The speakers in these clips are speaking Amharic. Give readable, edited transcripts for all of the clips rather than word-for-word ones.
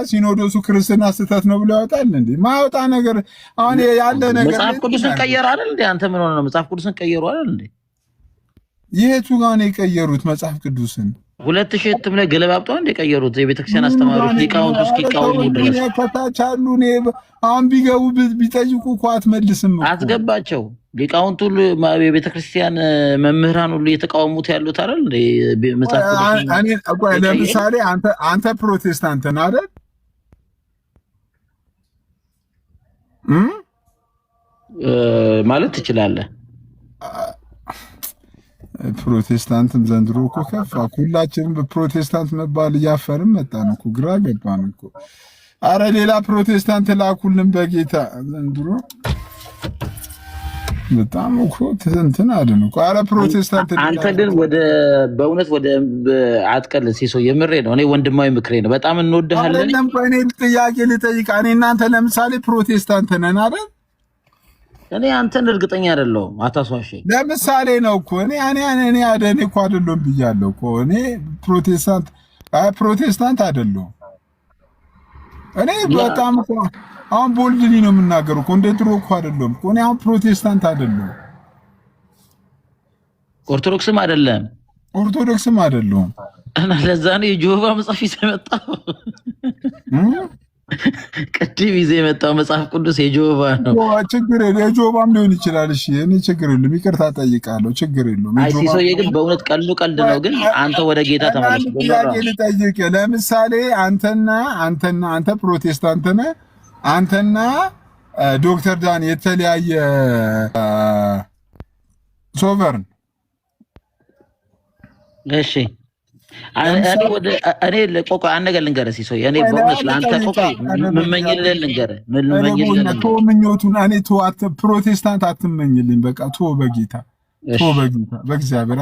ሲኖዶሱ ክርስትና ስህተት ነው ብሎ ያወጣል እንዴ? ማያወጣ ነገር አሁን ያለ ነገር መጽሐፍ ቅዱስን ቀየረ አይደል እንዴ? አንተ ምን ሆነ ነው? መጽሐፍ ቅዱስን ቀየሩ አይደል እንዴ? የቱ ጋር ነው የቀየሩት መጽሐፍ ቅዱስን? 2000 እትም ላይ ገለባብጠው እንደ ቀየሩት የቤተክርስቲያን አስተማሪዎች ሊቃውንት እስኪቃወሙ ድረስ ከታች አሉ። አሁን ቢገቡ ቢጠይቁ እኮ አትመልስም እኮ አስገባቸው። ሊቃውንት ሁሉ የቤተክርስቲያን መምህራን ሁሉ እየተቃወሙት ያሉት አይደል እንዴ? መጽሐፍ ቅዱስ ለምሳሌ አንተ ፕሮቴስታንት ነህ አይደል? ማለት ትችላለህ። ፕሮቴስታንትም ዘንድሮ እኮ ከፋ። ሁላችንም በፕሮቴስታንት መባል እያፈርን መጣን እኮ፣ ግራ ገባን እኮ። አረ ሌላ ፕሮቴስታንት ላኩልን በጌታ። ዘንድሮ በጣም እኮ እንትን አለን እኮ። አረ ፕሮቴስታንት አንተ ግን በእውነት ወደ አትቀልድ ሲሶ፣ የምሬ ነው። እኔ ወንድማዊ ምክሬ ነው። በጣም እንወድሃለን። እኔ ጥያቄ ልጠይቅ። እኔ እናንተ ለምሳሌ ፕሮቴስታንት ነን አይደል? እኔ አንተን እርግጠኛ አይደለሁም። አታስዋሽኝ። ለምሳሌ ነው እኮ እኔ እኮ አይደለሁም ብያለሁ እኮ። እኔ ፕሮቴስታንት አይደለሁም። እኔ በጣም እኮ አሁን ቦልድሊ ነው የምናገረው እኮ፣ እንደ ድሮ እኮ አይደለሁም እኮ። እኔ አሁን ፕሮቴስታንት አይደለሁም። ኦርቶዶክስም አይደለም። ኦርቶዶክስም አይደለሁም። እና ለዛ ነው የጆባ መጽሐፍ ይዘህ የመጣው። ቅድም ይዘህ የመጣው መጽሐፍ ቅዱስ የጆባ ነው። ችግር የለም፣ የጆባም ሊሆን ይችላል። እሺ እኔ ችግር የለም፣ ይቅርታ ጠይቃለሁ። ችግር የለም። አይ ሲሶዬ ግን በእውነት ቀልድ ነው። ግን አንተ ወደ ጌታ ተመለስ። ጥያቄ ልጠይቅ። ለምሳሌ አንተ ፕሮቴስታንት ነህ። አንተና ዶክተር ዳን የተለያየ ሶቨርን። እሺ እኔ ለቆቆ አንድ ነገር ልንገርህ ሲሶዬ፣ እኔ በእውነት ለአንተ ቆቆ ምመኝልህ ልንገርህ። ምኞቱን እኔ ፕሮቴስታንት አትመኝልኝ። በቃ ቶ በጌታ በእግዚአብሔር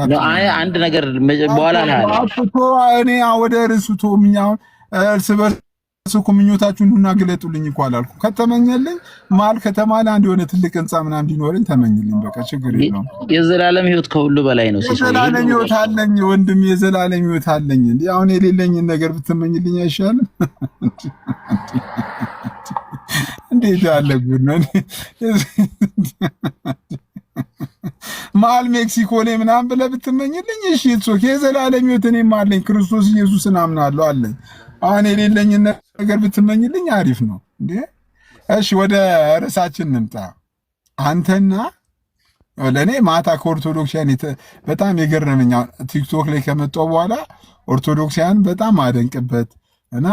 አንድ ነገር በኋላ እኔ ወደ ርዕሱ ቶ ምኛውን እርስ በርስ እኮ ምኞታችሁን ሁና ግለጡልኝ እኮ አላልኩ። ከተመኘልኝ መሀል ከተማ ላይ አንድ የሆነ ትልቅ ህንጻ ምናምን እንዲኖረኝ ተመኝልኝ። በቃ ችግር የለውም። የዘላለም ህይወት ከሁሉ በላይ ነው። የዘላለም ህይወት አለኝ ወንድም፣ የዘላለም ህይወት አለኝ። እንዴ አሁን የሌለኝን ነገር ብትመኝልኝ አይሻልም? እንዴት ያለ ጉድ ነው! መሀል ሜክሲኮ ላይ ምናምን ብለህ ብትመኝልኝ እሺ፣ የዘላለም ህይወት እኔም አለኝ። ክርስቶስ ኢየሱስን አምናለሁ አለኝ። አሁን የሌለኝን ነገር ብትመኝልኝ አሪፍ ነው እንዴ? እሺ ወደ ርዕሳችን እንምጣ። አንተና ለእኔ ማታ ከኦርቶዶክሲያን በጣም የገረመኝ ቲክቶክ ላይ ከመጣሁ በኋላ ኦርቶዶክሲያን በጣም አደንቅበት እና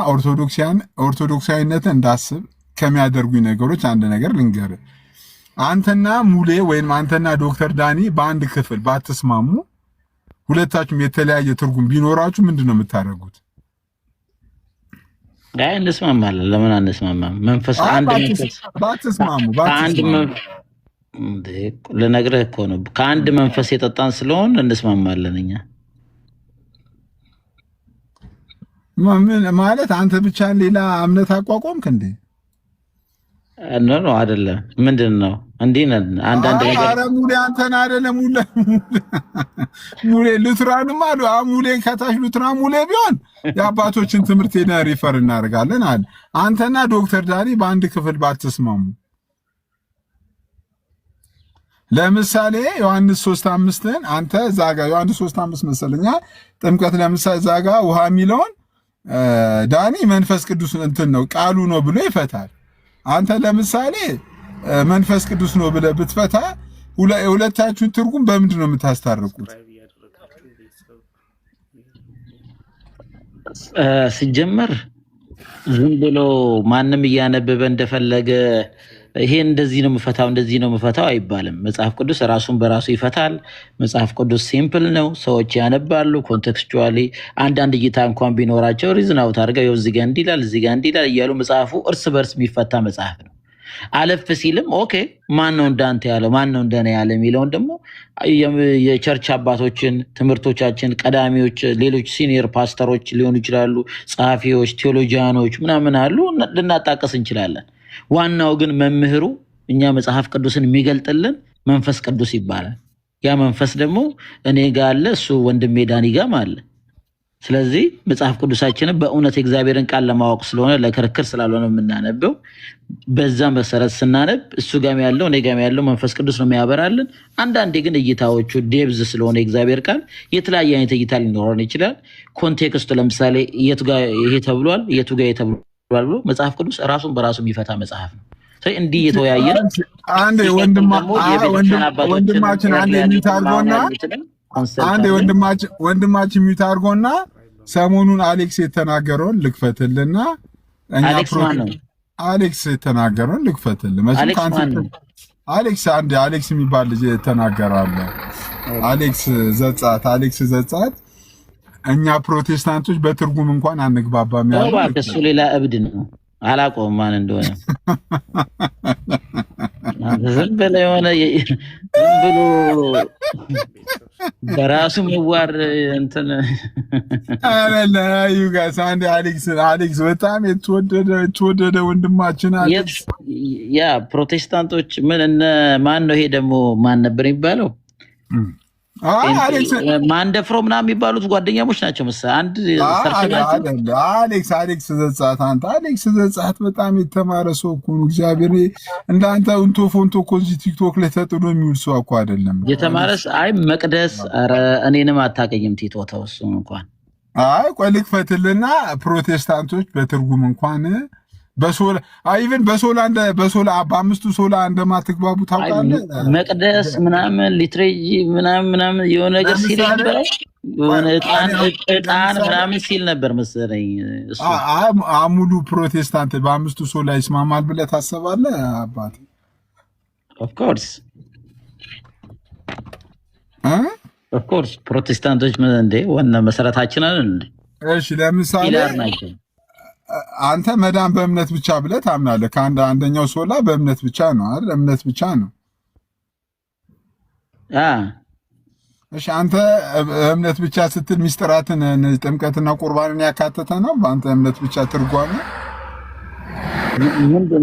ኦርቶዶክሳዊነትን እንዳስብ ከሚያደርጉኝ ነገሮች አንድ ነገር ልንገርህ። አንተና ሙሌ ወይም አንተና ዶክተር ዳኒ በአንድ ክፍል ባትስማሙ፣ ሁለታችሁም የተለያየ ትርጉም ቢኖራችሁ ምንድን ነው የምታደርጉት? አይ እንስማማለን። ለምን አንስማማም? መንፈስ አንድ መንፈስ ባትስማሙ ልነግርህ እኮ ነው። ከአንድ መንፈስ የጠጣን ስለሆን እንስማማለን። እኛ ማለት አንተ ብቻ ሌላ እምነት አቋቋምክ እንዴ? ኖ አይደለም። ምንድን ነው እንዲህ ነን። አንዳንድ ነገር ኧረ ሙሌ አንተን አይደለም ሙሌ ሉትራንም አሉ። ሙሌን ከታች ሉትራን ሙሌ ቢሆን የአባቶችን ትምህርት ሄደን ሪፈር እናደርጋለን አለ። አንተና ዶክተር ዳኒ በአንድ ክፍል ባትስማሙ፣ ለምሳሌ ዮሐንስ 3:5ን አንተ ዛጋ ዮሐንስ 3:5 መሰለኛ ጥምቀት ለምሳሌ ዛጋ ውሃ የሚለውን ዳኒ መንፈስ ቅዱስ እንትን ነው ቃሉ ነው ብሎ ይፈታል። አንተ ለምሳሌ መንፈስ ቅዱስ ነው ብለህ ብትፈታ የሁለታችሁን ትርጉም በምንድን ነው የምታስታርቁት? ሲጀመር ዝም ብሎ ማንም እያነበበ እንደፈለገ ይሄ እንደዚህ ነው የምፈታው እንደዚህ ነው የምፈታው አይባልም። መጽሐፍ ቅዱስ ራሱን በራሱ ይፈታል። መጽሐፍ ቅዱስ ሲምፕል ነው። ሰዎች ያነባሉ ኮንቴክስቹዋሊ። አንዳንድ እይታ እንኳን ቢኖራቸው ሪዝን አውት አድርገው እዚህ ጋር እንዲህ ይላል እዚህ ጋር እንዲህ ይላል እያሉ መጽሐፉ እርስ በርስ የሚፈታ መጽሐፍ ነው። አለፍ ሲልም ኦኬ ማን ነው እንዳንተ ያለው ማን ነው እንደኔ ያለ የሚለውን ደግሞ የቸርች አባቶችን ትምህርቶቻችን ቀዳሚዎች ሌሎች ሲኒየር ፓስተሮች ሊሆኑ ይችላሉ፣ ጸሐፊዎች፣ ቴዎሎጂያኖች ምናምን አሉ ልናጣቀስ እንችላለን። ዋናው ግን መምህሩ እኛ መጽሐፍ ቅዱስን የሚገልጥልን መንፈስ ቅዱስ ይባላል። ያ መንፈስ ደግሞ እኔ ጋር አለ፣ እሱ ወንድሜ ዳኒ ጋርም አለ። ስለዚህ መጽሐፍ ቅዱሳችንን በእውነት የእግዚአብሔርን ቃል ለማወቅ ስለሆነ ለክርክር ስላልሆነ የምናነበው በዛ መሰረት ስናነብ እሱ ጋም ያለው እኔ ጋም ያለው መንፈስ ቅዱስ ነው የሚያበራልን። አንዳንዴ ግን እይታዎቹ ዴብዝ ስለሆነ የእግዚአብሔር ቃል የተለያየ አይነት እይታ ሊኖረን ይችላል። ኮንቴክስቱ ለምሳሌ የቱ ጋር ይሄ ተብሏል፣ የቱ ጋር ይሄ ተብሏል ብሎ መጽሐፍ ቅዱስ ራሱን በራሱ የሚፈታ መጽሐፍ ነው። እንዲህ እየተወያየን አንዴ ወንድማችን አንዴ ወንድማችን ሚውት አድርጎና ሰሞኑን አሌክስ የተናገረውን ልክፈትልና አሌክስ የተናገረውን ልክፈትል አሌክስ አንዴ አሌክስ የሚባል ልጅ የተናገራለ አሌክስ ዘጻት እኛ ፕሮቴስታንቶች በትርጉም እንኳን አንግባባም ያለው እሱ ሌላ እብድ ነው። አላውቀውም ማን እንደሆነ። ዝም ብሎ የሆነ ዝም ብሎ በራሱ መዋር እንትን አረለ ጋይስ አንዴ አሌክስ በጣም የተወደደ ወንድማችን አሌክስ ያ ፕሮቴስታንቶች ምን እነ ማን ነው ይሄ ደግሞ ማን ነበር የሚባለው? ማንደፍሮ ምናምን የሚባሉት ጓደኛሞች ናቸው መሰለኝ። አንድ አሌክስ ዘጻት በጣም የተማረ ሰው እኮ ነው። እግዚአብሔር እንዳንተ እንቶ ፎንቶ እኮ እዚህ ቲክቶክ ላይ ተጥሎ የሚውል ሰው እኮ አይደለም። የተማረስ አይ መቅደስ ኧረ እኔንም አታውቅኝም ቲቶ ተወሱ እንኳን አይ ቆይ ልክፈትልና ፕሮቴስታንቶች በትርጉም እንኳን በሶላ አይቨን በሶላ በአምስቱ ሶላ እንደማትግባቡ ታውቃለህ። መቅደስ ምናምን ሊትሬጂ ምናምን የሆነ ነገር ሲል ነበር። የሆነ ዕጣን ምናምን ሲል ነበር መሰለኝ እሱ። ሙሉ ፕሮቴስታንት በአምስቱ ሶላ ይስማማል ብለህ ታስባለህ አባቴ? ኦፍ ኮርስ ፕሮቴስታንቶች እንደ ዋና መሰረታችን አይደል እንዴ? እሺ ለምሳሌ አንተ መዳን በእምነት ብቻ ብለህ ታምናለህ። አንደኛው ሶላ በእምነት ብቻ ነው አይደል? እምነት ብቻ ነው። እሺ አንተ እምነት ብቻ ስትል ሚስጥራትን ጥምቀትና ቁርባንን ያካተተ ነው በአንተ እምነት ብቻ ትርጓሜ?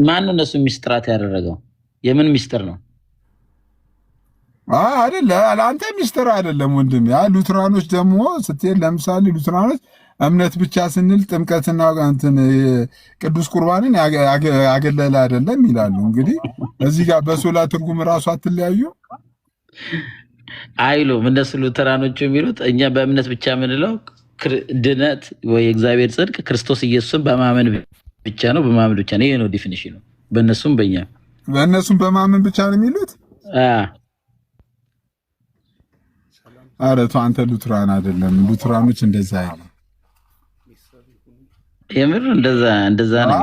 ማን ነው እሱ ሚስጥራት ያደረገው? የምን ሚስጥር ነው? አይደለ አንተ ሚስጥር አይደለም ወንድም። ያ ሉትራኖች ደግሞ ስትል ለምሳሌ ሉትራኖች እምነት ብቻ ስንል ጥምቀትና እንትን ቅዱስ ቁርባንን ያገለለ አይደለም ይላሉ። እንግዲህ እዚህ ጋር በሶላ ትርጉም ራሱ አትለያዩ አይሉም እነሱ ሉተራኖቹ የሚሉት። እኛ በእምነት ብቻ የምንለው ድነት ወይ እግዚአብሔር ጽድቅ ክርስቶስ ኢየሱስን በማመን ብቻ ነው፣ በማመን ብቻ ነው። ይሄ ነው ዲፊኒሽኑ። በእነሱም በእነሱም በማመን ብቻ ነው የሚሉት። ኧረ ተው አንተ ሉትራን አይደለም። ሉትራኖች እንደዛ አይደለም። የምር እንደዛ ነው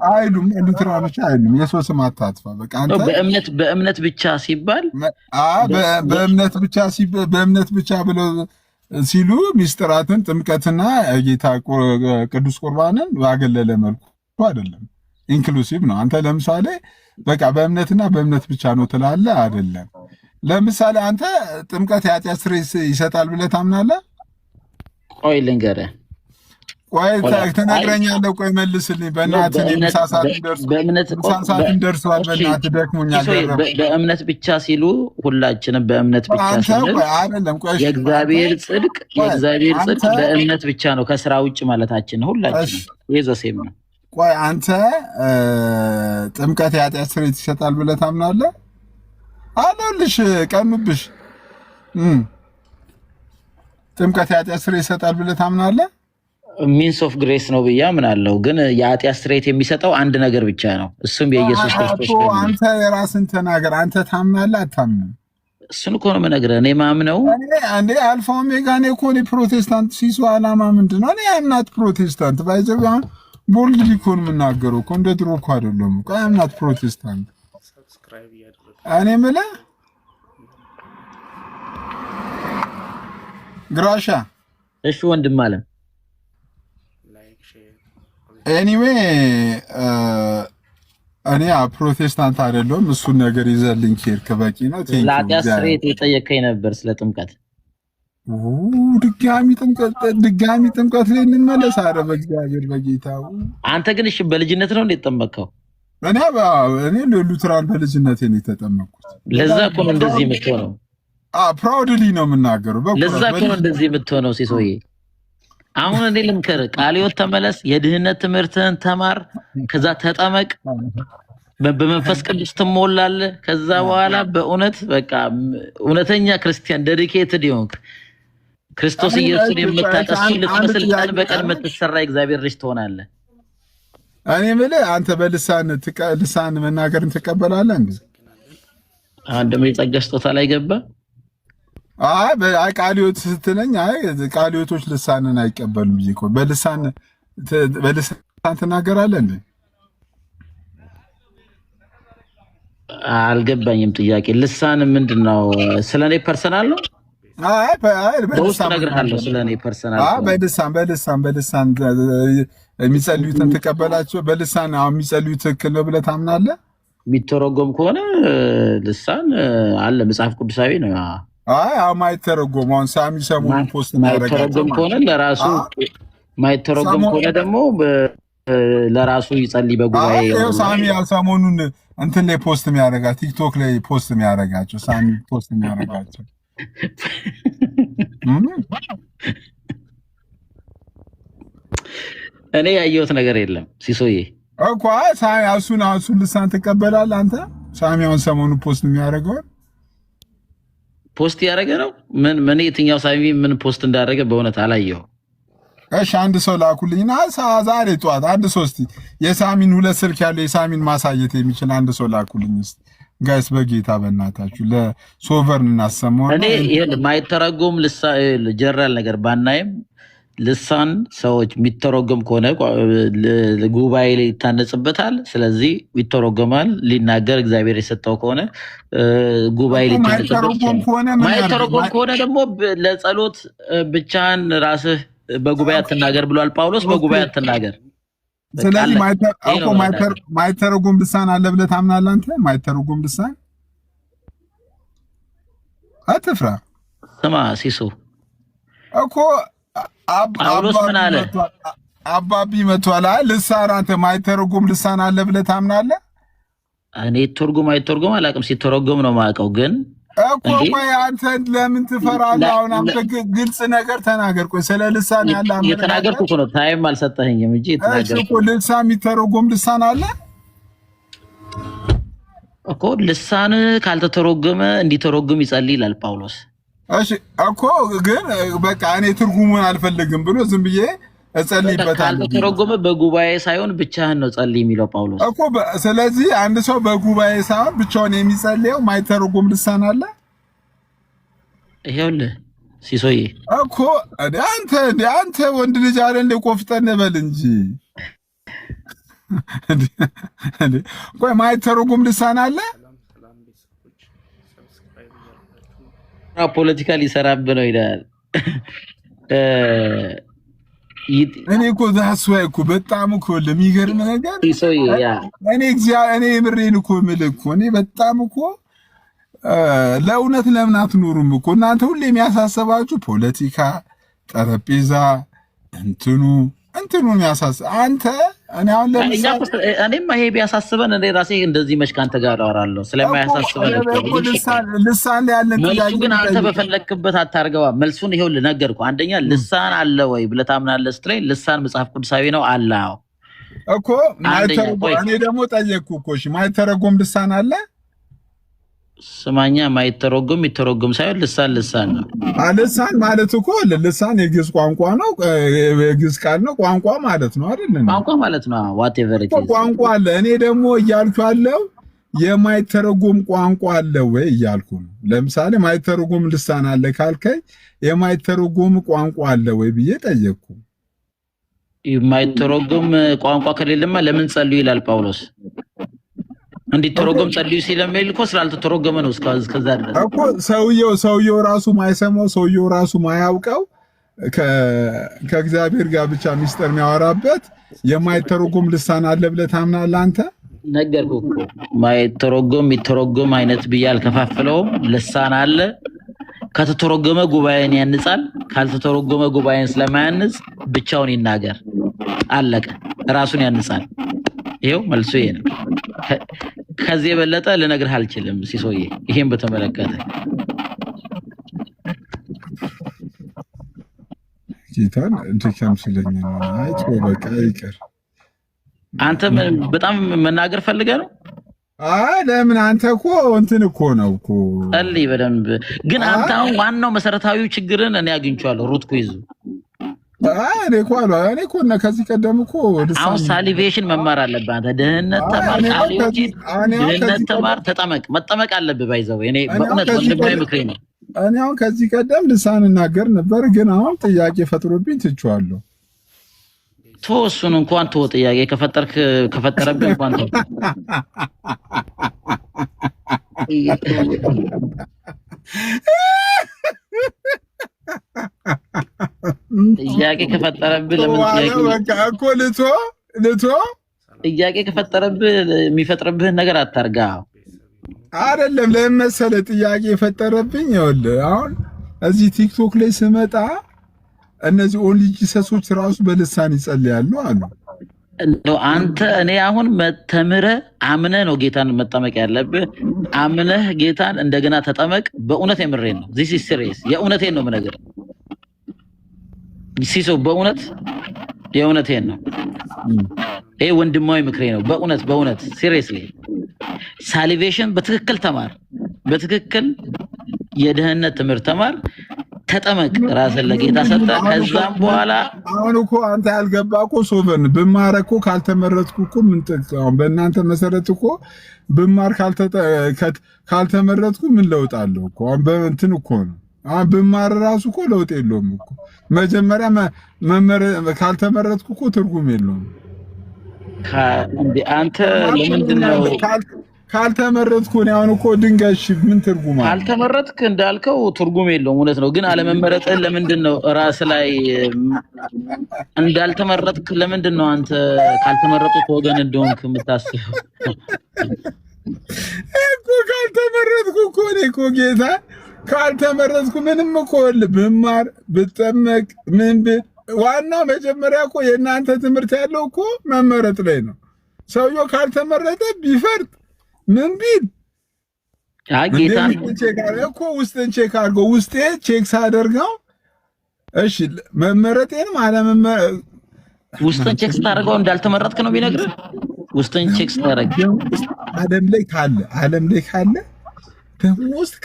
አይሉም። ሉትራኖች አይሉም። የሰው ስም አታጥፋ። በቃ አንተ በእምነት ብቻ ሲባል በእምነት ብቻ ብለው ሲሉ ሚስጥራትን ጥምቀትና ጌታ ቅዱስ ቁርባንን ባገለለ መልኩ አይደለም። ኢንክሉሲቭ ነው። አንተ ለምሳሌ በቃ በእምነትና በእምነት ብቻ ነው ትላለህ አይደለም። ለምሳሌ አንተ ጥምቀት የኃጢአት ስርየት ይሰጣል ብለህ ታምናለህ? ቆይ ልንገርህ። ቆይ ትነግረኛለህ። ቆይ መልስልኝ በእናትህ። ምሳ ሰዓት ደርሷል። በእናትህ ደክሞኛል። በእምነት ብቻ ሲሉ ሁላችንም በእምነት ብቻ ስንል የእግዚአብሔር ጽድቅ በእምነት ብቻ ነው፣ ከስራ ውጭ ማለታችን ነው። ሁላችንም የዘሴም ነው። ቆይ አንተ ጥምቀት የኃጢአት ስርየት ይሰጣል ብለህ ታምናለህ? አለልሽ ቀኑብሽ። ጥምቀት የኃጢአት ስርየት ይሰጣል ብለህ ታምናለህ? ሚንስ ኦፍ ግሬስ ነው ብዬ አምናለሁ። ግን የኃጢአት ስርየት የሚሰጠው አንድ ነገር ብቻ ነው፣ እሱም የኢየሱስ ክርስቶስ ነው። አንተ የራስን ተናገር። አንተ ታምናለህ አታምንም? እሱን እኮ ነው የምነግርህ። እኔ ማምነው እንዴ አልፋ ኦሜጋ። እኔ እኮ ፕሮቴስታንት ሲሱ ዓላማ ምንድን ነው? እኔ አምናት ፕሮቴስታንት ባይዘው ቦልድ ሊኮን የምናገረው እኮ እንደ ድሮ እኮ አይደለም እኮ አምናት ፕሮቴስታንት። እኔ የምልህ ግራሻ። እሺ ወንድም አለም። ኤኒዌይ እኔ ፕሮቴስታንት አይደለሁም። እሱን ነገር ይዘልኝ ኬር ከበቂ ነው። ለኃጢአት ስርየት የጠየቀኝ ነበር ስለ ጥምቀት። ድጋሚ ጥምቀት ላይ እንመለስ። ኧረ በእግዚአብሔር በጌታው። አንተ ግን እሺ በልጅነት ነው እንዴት ጠመቅከው? እኔ ሉትራን በልጅነቴ ነው የተጠመቅኩት። ለዛ እኮ ነው እንደዚህ የምትሆነው። ፕራውድሊ ነው የምናገረው። ለዛ እኮ ነው እንደዚህ የምትሆነው ሲሶዬ። አሁን እኔ ልምከር፣ ቃልዮት ተመለስ፣ የድህነት ትምህርትህን ተማር፣ ከዛ ተጠመቅ፣ በመንፈስ ቅዱስ ትሞላለህ። ከዛ በኋላ በእውነት በቃ እውነተኛ ክርስቲያን ዴዲኬትድ ይሆንክ ክርስቶስ ኢየሱስን የምታቀሱ ልትመስል ቀን በቀን የምትሰራ እግዚአብሔር ልጅ ትሆናለህ። እኔ የምልህ አንተ በልሳን መናገርን ትቀበላለህ እንዴ? አንድ የጸጋ ስጦታ ላይ ገባ። አይ ቃልዮት ስትለኝ ቃልዮቶች ልሳንን አይቀበሉም ብዬ እኮ በልሳን ትናገራለህ እንዴ? አልገባኝም ጥያቄ። ልሳን ምንድነው? ስለኔ ፐርሰናል ነው? አይ በውስጥ እነግርሃለሁ ስለኔ ፐርሰናል። በልሳን የሚጸልዩትን ትቀበላቸው? በልሳን አሁን የሚጸልዩት ትክክል ነው ብለህ ታምናለህ? የሚተረጎም ከሆነ ልሳን አለ መጽሐፍ ቅዱሳዊ ነው። ማይተረጎም አሁን ሳሚ ሰሞኑን ፖስት ማይተረጎም ከሆነ ለራሱ ማይተረጎም ከሆነ ደግሞ ለራሱ ይጸልይ በጉባኤ። ሳሚ ሰሞኑን እንትን ላይ ፖስት የሚያደርጋቸው ቲክቶክ ላይ ፖስት የሚያደርጋቸው ሳሚ ፖስት የሚያደርጋቸው እኔ ያየሁት ነገር የለም። ሲሶዬ እኮ ሳሚ እሱን ልሳን ትቀበላለህ አንተ? ሳሚ አሁን ሰሞኑን ፖስት የሚያደርገውን ፖስት ያደረገ ነው። ምን የትኛው ሳሚ ምን ፖስት እንዳደረገ በእውነት አላየው። እሺ አንድ ሰው ላኩልኝና ዛሬ ጠዋት አንድ ሰው እስቲ የሳሚን ሁለት ስልክ ያለው የሳሚን ማሳየት የሚችል አንድ ሰው ላኩልኝ እስቲ ጋይስ፣ በጌታ በእናታችሁ ለሶቨርን እናሰማው። እኔ ማይተረጎም ልሳን ጀነራል ነገር ባናይም ልሳን ሰዎች የሚተረጎም ከሆነ ጉባኤ ላይ ይታነጽበታል። ስለዚህ ይተረጎማል። ሊናገር እግዚአብሔር የሰጠው ከሆነ ጉባኤ ላይ ማይተረጎም ከሆነ ደግሞ ለጸሎት ብቻህን ራስህ በጉባኤ አትናገር ብሏል ጳውሎስ። በጉባኤ አትናገር። ስለዚህ ማይተረጎም ልሳን አለ ብለህ ታምናለህ አንተ? ማይተረጎም ልሳን አትፍራ። ስማ ሲሶ እኮ ጳውሎስ ምን አለ? አባቢ መቷል። ልሳን አንተ ማይተረጎም ልሳን አለ ብለህ ታምናለህ? እኔ አይተርጉም አላውቅም። ሲተረጎም ነው የማውቀው። ግን እኮ ቆይ አንተ ለምን ትፈራለህ? አሁን አንተ ግልጽ ነገር ተናገር። ቆይ ስለ ልሳን ያለ የተናገርኩ እኮ ነው። ታይም አልሰጠኸኝም እንጂ የተናገርኩ እኮ ልሳን የሚተረጎም ልሳን አለ እኮ። ልሳን ካልተተረጎመ እንዲተረጎም ይጸልይ ይላል ጳውሎስ። እሺ እኮ ግን በቃ እኔ ትርጉሙን አልፈልግም ብሎ ዝም ብዬ እጸልይበታለሁ። ካልተተረጎመ በጉባኤ ሳይሆን ብቻህን ነው ጸልይ የሚለው ጳውሎስ እኮ። ስለዚህ አንድ ሰው በጉባኤ ሳይሆን ብቻውን የሚጸልየው ማይተረጎም ልሳን አለ። ይሄውልህ ሲሶዬ እኮ አንተ ወንድ ልጅ አለ እንደ ቆፍጠን በል እንጂ ቆይ ማይተረጎም ልሳን አለ። ፖለቲካ ሊሰራብህ ነው ይላል። እኔ እኮ ዛስዋይ እኮ በጣም እኮ ለሚገርም ነገር እኔ የምሬን እኮ የምልህ እኮ እኔ በጣም እኮ ለእውነት ለምን አትኖሩም እኮ እናንተ? ሁሌ የሚያሳስባችሁ ፖለቲካ፣ ጠረጴዛ፣ እንትኑ የሚያሳስብ አንተ። እኔ አሁን እኔም ይሄ ቢያሳስበን እኔ ራሴ እንደዚህ መች ከአንተ ጋር አወራለሁ ስለማያሳስበን። ልሳን ላይ ያለ መልሱ ግን አንተ በፈለክበት አታርገዋ። መልሱን ይኸውልህ ነገርኩህ። አንደኛ ልሳን አለ ወይ ብለህ ታምናለህ ስትለኝ ልሳን መጽሐፍ ቅዱሳዊ ነው አለ እኮ። እኔ ደግሞ ጠየቅኩህ እኮ እሺ ማይተረጎም ልሳን አለ? ስማኛ ማይተረጎም የሚተረጎም ሳይሆን ልሳን ነው። ልሳን ማለት እኮ ልሳን የግዕዝ ቋንቋ ነው፣ የግዕዝ ቃል ነው። ቋንቋ ማለት ነው አይደል? ቋንቋ ማለት ነው። ዋቴቨር ኢት ኢዝ ቋንቋ አለ። እኔ ደግሞ እያልኩ ያለው የማይተረጎም ቋንቋ አለ ወይ እያልኩ ነው። ለምሳሌ ማይተረጎም ልሳን አለ ካልከኝ የማይተረጎም ቋንቋ አለ ወይ ብዬ ጠየቅኩ። የማይተረጎም ቋንቋ ከሌለማ ለምን ጸልዩ ይላል ጳውሎስ? እንዲተረጎም ጸልዩ ሲለሚል እኮ ስላልተተረጎመ ነው እስከዛ ድረስ እኮ። ሰውየው ራሱ ማይሰማው ሰውየው ራሱ ማያውቀው ከእግዚአብሔር ጋር ብቻ ሚስጥር የሚያወራበት የማይተረጎም ልሳን አለ ብለህ ታምናለህ አንተ? ነገርኩህ እኮ ማይተረጎም የሚተረጎም አይነት ብዬ አልከፋፍለውም። ልሳን አለ። ከተተረጎመ ጉባኤን ያንጻል፣ ካልተተረጎመ ጉባኤን ስለማያንጽ ብቻውን ይናገር። አለቀ። ራሱን ያንጻል። ይሄው መልሱ ይሄ ነው። ከዚህ የበለጠ ልነግርህ አልችልም ሲሶዬ። ይሄን በተመለከተ ጌታን ድካም ስለኛ ነው። አይቶ በቃ ይቅር። አንተ በጣም መናገር ፈልገህ ነው? አይ ለምን አንተ እኮ እንትን እኮ ነው እኮ ጸልይ በደንብ ግን አንተ አሁን ዋናው መሰረታዊ ችግርን እኔ አግኝቼዋለሁ። ሩት ኩይዙ እኔ እኮ ከዚህ ቀደም እኮ አሁን ሳሊቬሽን መማር አለብህ አንተ። ድህነት ተማር፣ ድህነት ተማር፣ ተጠመቅ። መጠመቅ አለብህ። ባይዘው እኔ በእውነት ወንድማዊ ምክሬ ነው። እኔ አሁን ከዚህ ቀደም ልሳን እናገር ነበር፣ ግን አሁን ጥያቄ ፈጥሮብኝ ትቼዋለሁ። እሱን እንኳን ተወው። ጥያቄ ከፈጠረብህ እንኳን ተወው። ጥያቄ ከፈጠረብህ ለምን ጥያቄ በቃ እኮ ልቶ ጥያቄ ከፈጠረብህ የሚፈጥርብህን ነገር አታርጋ። አይደለም ለምን መሰለህ ጥያቄ የፈጠረብኝ? ይኸውልህ አሁን እዚህ ቲክቶክ ላይ ስመጣ እነዚህ ኦንሊ ጂሰሶች ራሱ በልሳን ይጸልያሉ አሉ። አንተ እኔ አሁን ተምረህ አምነህ ነው ጌታን መጠመቅ ያለብህ። አምነህ ጌታን እንደገና ተጠመቅ። በእውነት የምሬን ነው። ዚስ ኢዝ ሲሪየስ። የእውነቴን ነው የምነግርህ ሲሶ፣ በእውነት የእውነቴን ነው። ይሄ ወንድማዊ ምክሬ ነው። በእውነት ሲሪየስሊ ሳሊቬሽን በትክክል ተማር። በትክክል የደህንነት ትምህርት ተማር። ተጠመቅ። ራስን ለጌታ ሰጠ። ከዛም በኋላ አሁን እኮ አንተ ያልገባ እኮ ሶቨን ብማር እኮ ካልተመረጥኩ እኮ ምን ጥቅም? በእናንተ መሰረት እኮ ብማር ካልተመረጥኩ ምን ለውጥ አለው እኮ? አሁን በእንትን እኮ ነው። አሁን ብማር ራሱ እኮ ለውጥ የለውም እኮ። መጀመሪያ ካልተመረጥኩ እኮ ትርጉም የለውም። አንተ ለምንድን ነው ካልተመረጥኩ ነው? አሁን እኮ ድንጋይ ምን ትርጉም አለው? ካልተመረጥክ እንዳልከው ትርጉም የለውም። እውነት ነው። ግን አለመመረጥህን ለምንድን ነው ራስ ላይ እንዳልተመረጥክ ለምንድን ነው አንተ ካልተመረጡት ወገን እንደሆንክ የምታስበው? እኮ ካልተመረጥኩ እኮ እኔ እኮ ጌታ ካልተመረጥኩ ምንም እኮ ብማር ብጠመቅ ምን ዋናው መጀመሪያ እኮ የእናንተ ትምህርት ያለው እኮ መመረጥ ላይ ነው። ሰውየው ካልተመረጠ ቢፈርጥ ምን ቢል ጌታን እኮ ውስጥን ቼክ አድርገው ውስጤ ቼክ ሳደርገው እሺ መመረጤንም ውስጥን ቼክ ስታደርገው እንዳልተመረጥክ ነው ቢነግርህ። ውስጥን ቼክ ስታደርገው ዓለም ላይ ካለ ደግሞ ውስጥ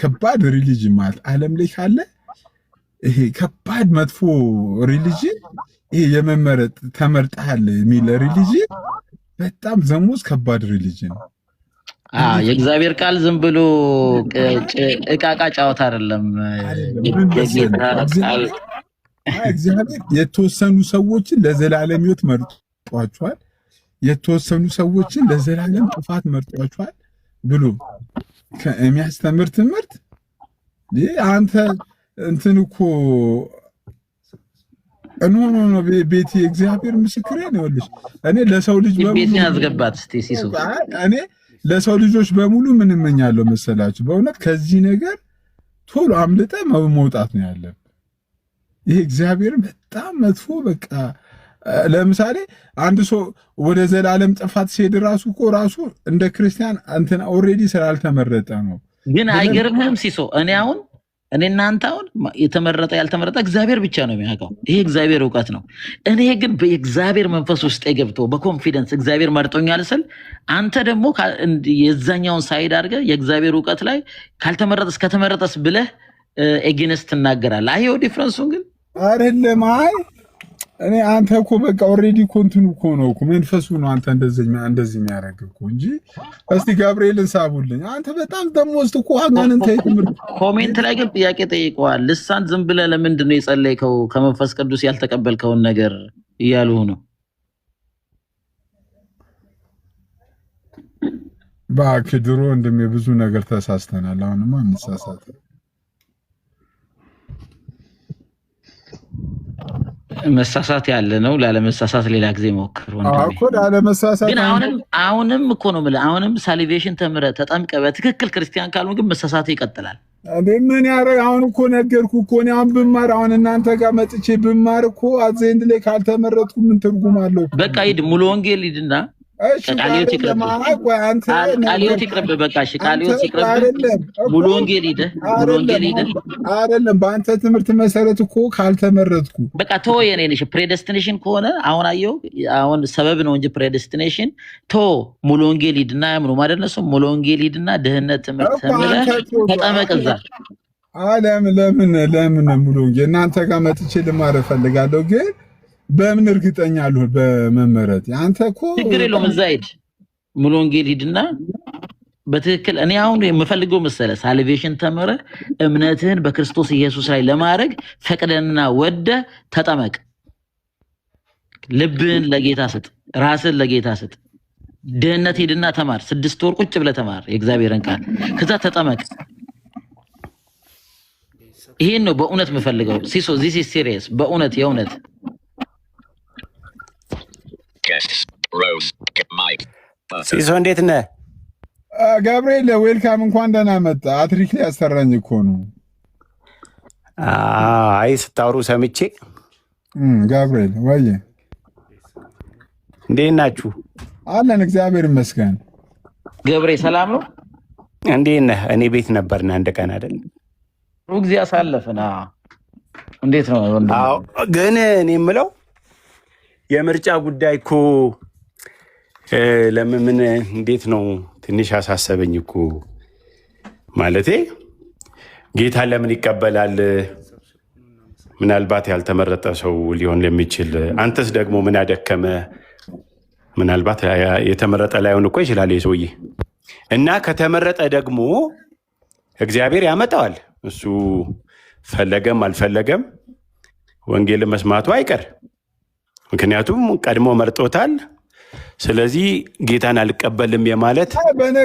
ከባድ ሪሊጅን ማለት ዓለም ላይ ካለ ይሄ ከባድ መጥፎ ሪሊጅን ይሄ የመመረጥ ተመርጠሃል የሚል ሪሊጅን በጣም ዘሞስ ከባድ ሪሊጅን ነው። የእግዚአብሔር ቃል ዝም ብሎ እቃቃ ጫወታ አይደለም። እግዚአብሔር የተወሰኑ ሰዎችን ለዘላለም ሕይወት መርጧቸዋል፣ የተወሰኑ ሰዎችን ለዘላለም ጥፋት መርጧቸዋል ብሎ የሚያስተምር ትምህርት አንተ እንትን እኮ ነው ቤቲ እግዚአብሔር ምስክሬ ነው። ይኸውልሽ እኔ ለሰው ልጅ በሙሉ ያዝገባት እስቲ ሲሱ እኔ ለሰው ልጆች በሙሉ ምን እመኛለሁ መሰላችሁ? በእውነት ከዚህ ነገር ቶሎ አምልጠ መውጣት ነው ያለብን። ይሄ እግዚአብሔር በጣም መጥፎ በቃ ለምሳሌ አንድ ሰው ወደ ዘላለም ጥፋት ሲሄድ ራሱ እኮ ራሱ እንደ ክርስቲያን እንትን ኦልሬዲ ስላልተመረጠ ነው። ግን አይገርምህም ሲሶ? እኔ እናንተ አሁን የተመረጠ ያልተመረጠ እግዚአብሔር ብቻ ነው የሚያውቀው። ይሄ እግዚአብሔር እውቀት ነው። እኔ ግን በእግዚአብሔር መንፈስ ውስጥ ገብቶ በኮንፊደንስ እግዚአብሔር መርጦኛል ስል አንተ ደግሞ የዛኛውን ሳይድ አድርገህ የእግዚአብሔር እውቀት ላይ ካልተመረጠስ ከተመረጠስ ብለህ ኤጌንስት ትናገራለህ። አየው ዲፍረንሱን ግን አይደለም። አይ እኔ አንተ እኮ በቃ ኦልሬዲ ኮንቲኑ እኮ ነው እኮ መንፈሱ ነው አንተ እንደዚህ የሚያደርግ እኮ እንጂ። እስቲ ገብርኤልን ሳቡልኝ። አንተ በጣም ደሞስት እኮ አጋንንታይ ትምህርት ኮሜንት ላይ ግን ጥያቄ ጠይቀዋል። ልሳን ዝም ብለህ ለምንድን ነው የጸለይከው ከመንፈስ ቅዱስ ያልተቀበልከውን ነገር እያሉ ነው። እባክህ ድሮ እንደም ብዙ ነገር ተሳስተናል። አሁንማ እንሳሳት። መሳሳት ያለ ነው። ላለመሳሳት ሌላ ጊዜ ሞክር። እኮ ላለመሳሳት ግን አሁንም እኮ ነው የምልህ። አሁንም ሳሊቬሽን ተምረህ ተጠምቀህ በትክክል ክርስቲያን ካልሆንክ ግን መሳሳት ይቀጥላል። ምን ያደርግ? አሁን እኮ ነገርኩህ እኮ እኔ አሁን ብማር አሁን እናንተ ጋር መጥቼ ብማር እኮ አዘንድ ላይ ካልተመረጥኩ ምን ትርጉም አለው? በቃ ሂድ፣ ሙሉ ወንጌል ሂድና እሺ ቃልዮት ይቅርብ፣ ቃልዮት ይቅርብ። በቃ እሺ ቃልዮት ይቅርብ። ሙሉ ወንጌል ሂደህ አይደለም በአንተ ትምህርት መሰረት እኮ ካልተመረጥኩ በቃ ተወው። የኔ ነሽ ፕሬደስቲኔሽን ከሆነ አሁን አየው፣ አሁን ሰበብ ነው እንጂ ፕሬደስቲኔሽን ሙሉ ወንጌል ሂድና ያምኑ ማለት ነው። ሙሉ ወንጌል ሂድና ድህነት ትምህርት ተምረህ ተጠመቅ እዛ። ለምን ሙሉ ወንጌል እናንተ ጋር መጥቼ ልማር እፈልጋለሁ፣ ግን በምን እርግጠኛ አልሆን በመመረጥ? አንተ እኮ ችግር የለውም እዛ ሂድ፣ ሙሉ ወንጌል ሂድና በትክክል እኔ አሁን የምፈልገው መሰለህ ሳልቬሽን ተምረህ እምነትህን በክርስቶስ ኢየሱስ ላይ ለማድረግ ፈቅደንና ወደ ተጠመቅ። ልብህን ለጌታ ስጥ፣ ራስህን ለጌታ ስጥ። ድህነት ሂድና ተማር፣ 6 ወር ቁጭ ብለህ ተማር የእግዚአብሔርን ቃል፣ ከዛ ተጠመቅ። ይሄን ነው በእውነት የምፈልገው ሲሶ this is serious በእውነት የእውነት ሲሶ እንዴት ነህ? ገብርኤል ዌልካም፣ እንኳን ደህና መጣ። አትሪክ ላይ ያሰራኝ እኮ ነው። አይ ስታወሩ ሰምቼ። ገብርኤል ወይ እንዴት ናችሁ? አለን እግዚአብሔር ይመስገን። ገብርኤል ሰላም ነው? እንዴት ነህ? እኔ ቤት ነበርና አንድ ቀን አይደል ጊዜ አሳለፍን። እንዴት ነው? አዎ ግን እኔ የምለው የምርጫ ጉዳይ እኮ ለምን እንዴት ነው ትንሽ አሳሰበኝ እኮ። ማለቴ ጌታ ለምን ይቀበላል? ምናልባት ያልተመረጠ ሰው ሊሆን የሚችል አንተስ ደግሞ ምን አደከመ? ምናልባት የተመረጠ ላይሆን እኮ ይችላል የሰውዬ እና ከተመረጠ ደግሞ እግዚአብሔር ያመጣዋል። እሱ ፈለገም አልፈለገም ወንጌልን መስማቱ አይቀር፣ ምክንያቱም ቀድሞ መርጦታል። ስለዚህ ጌታን አልቀበልም የማለት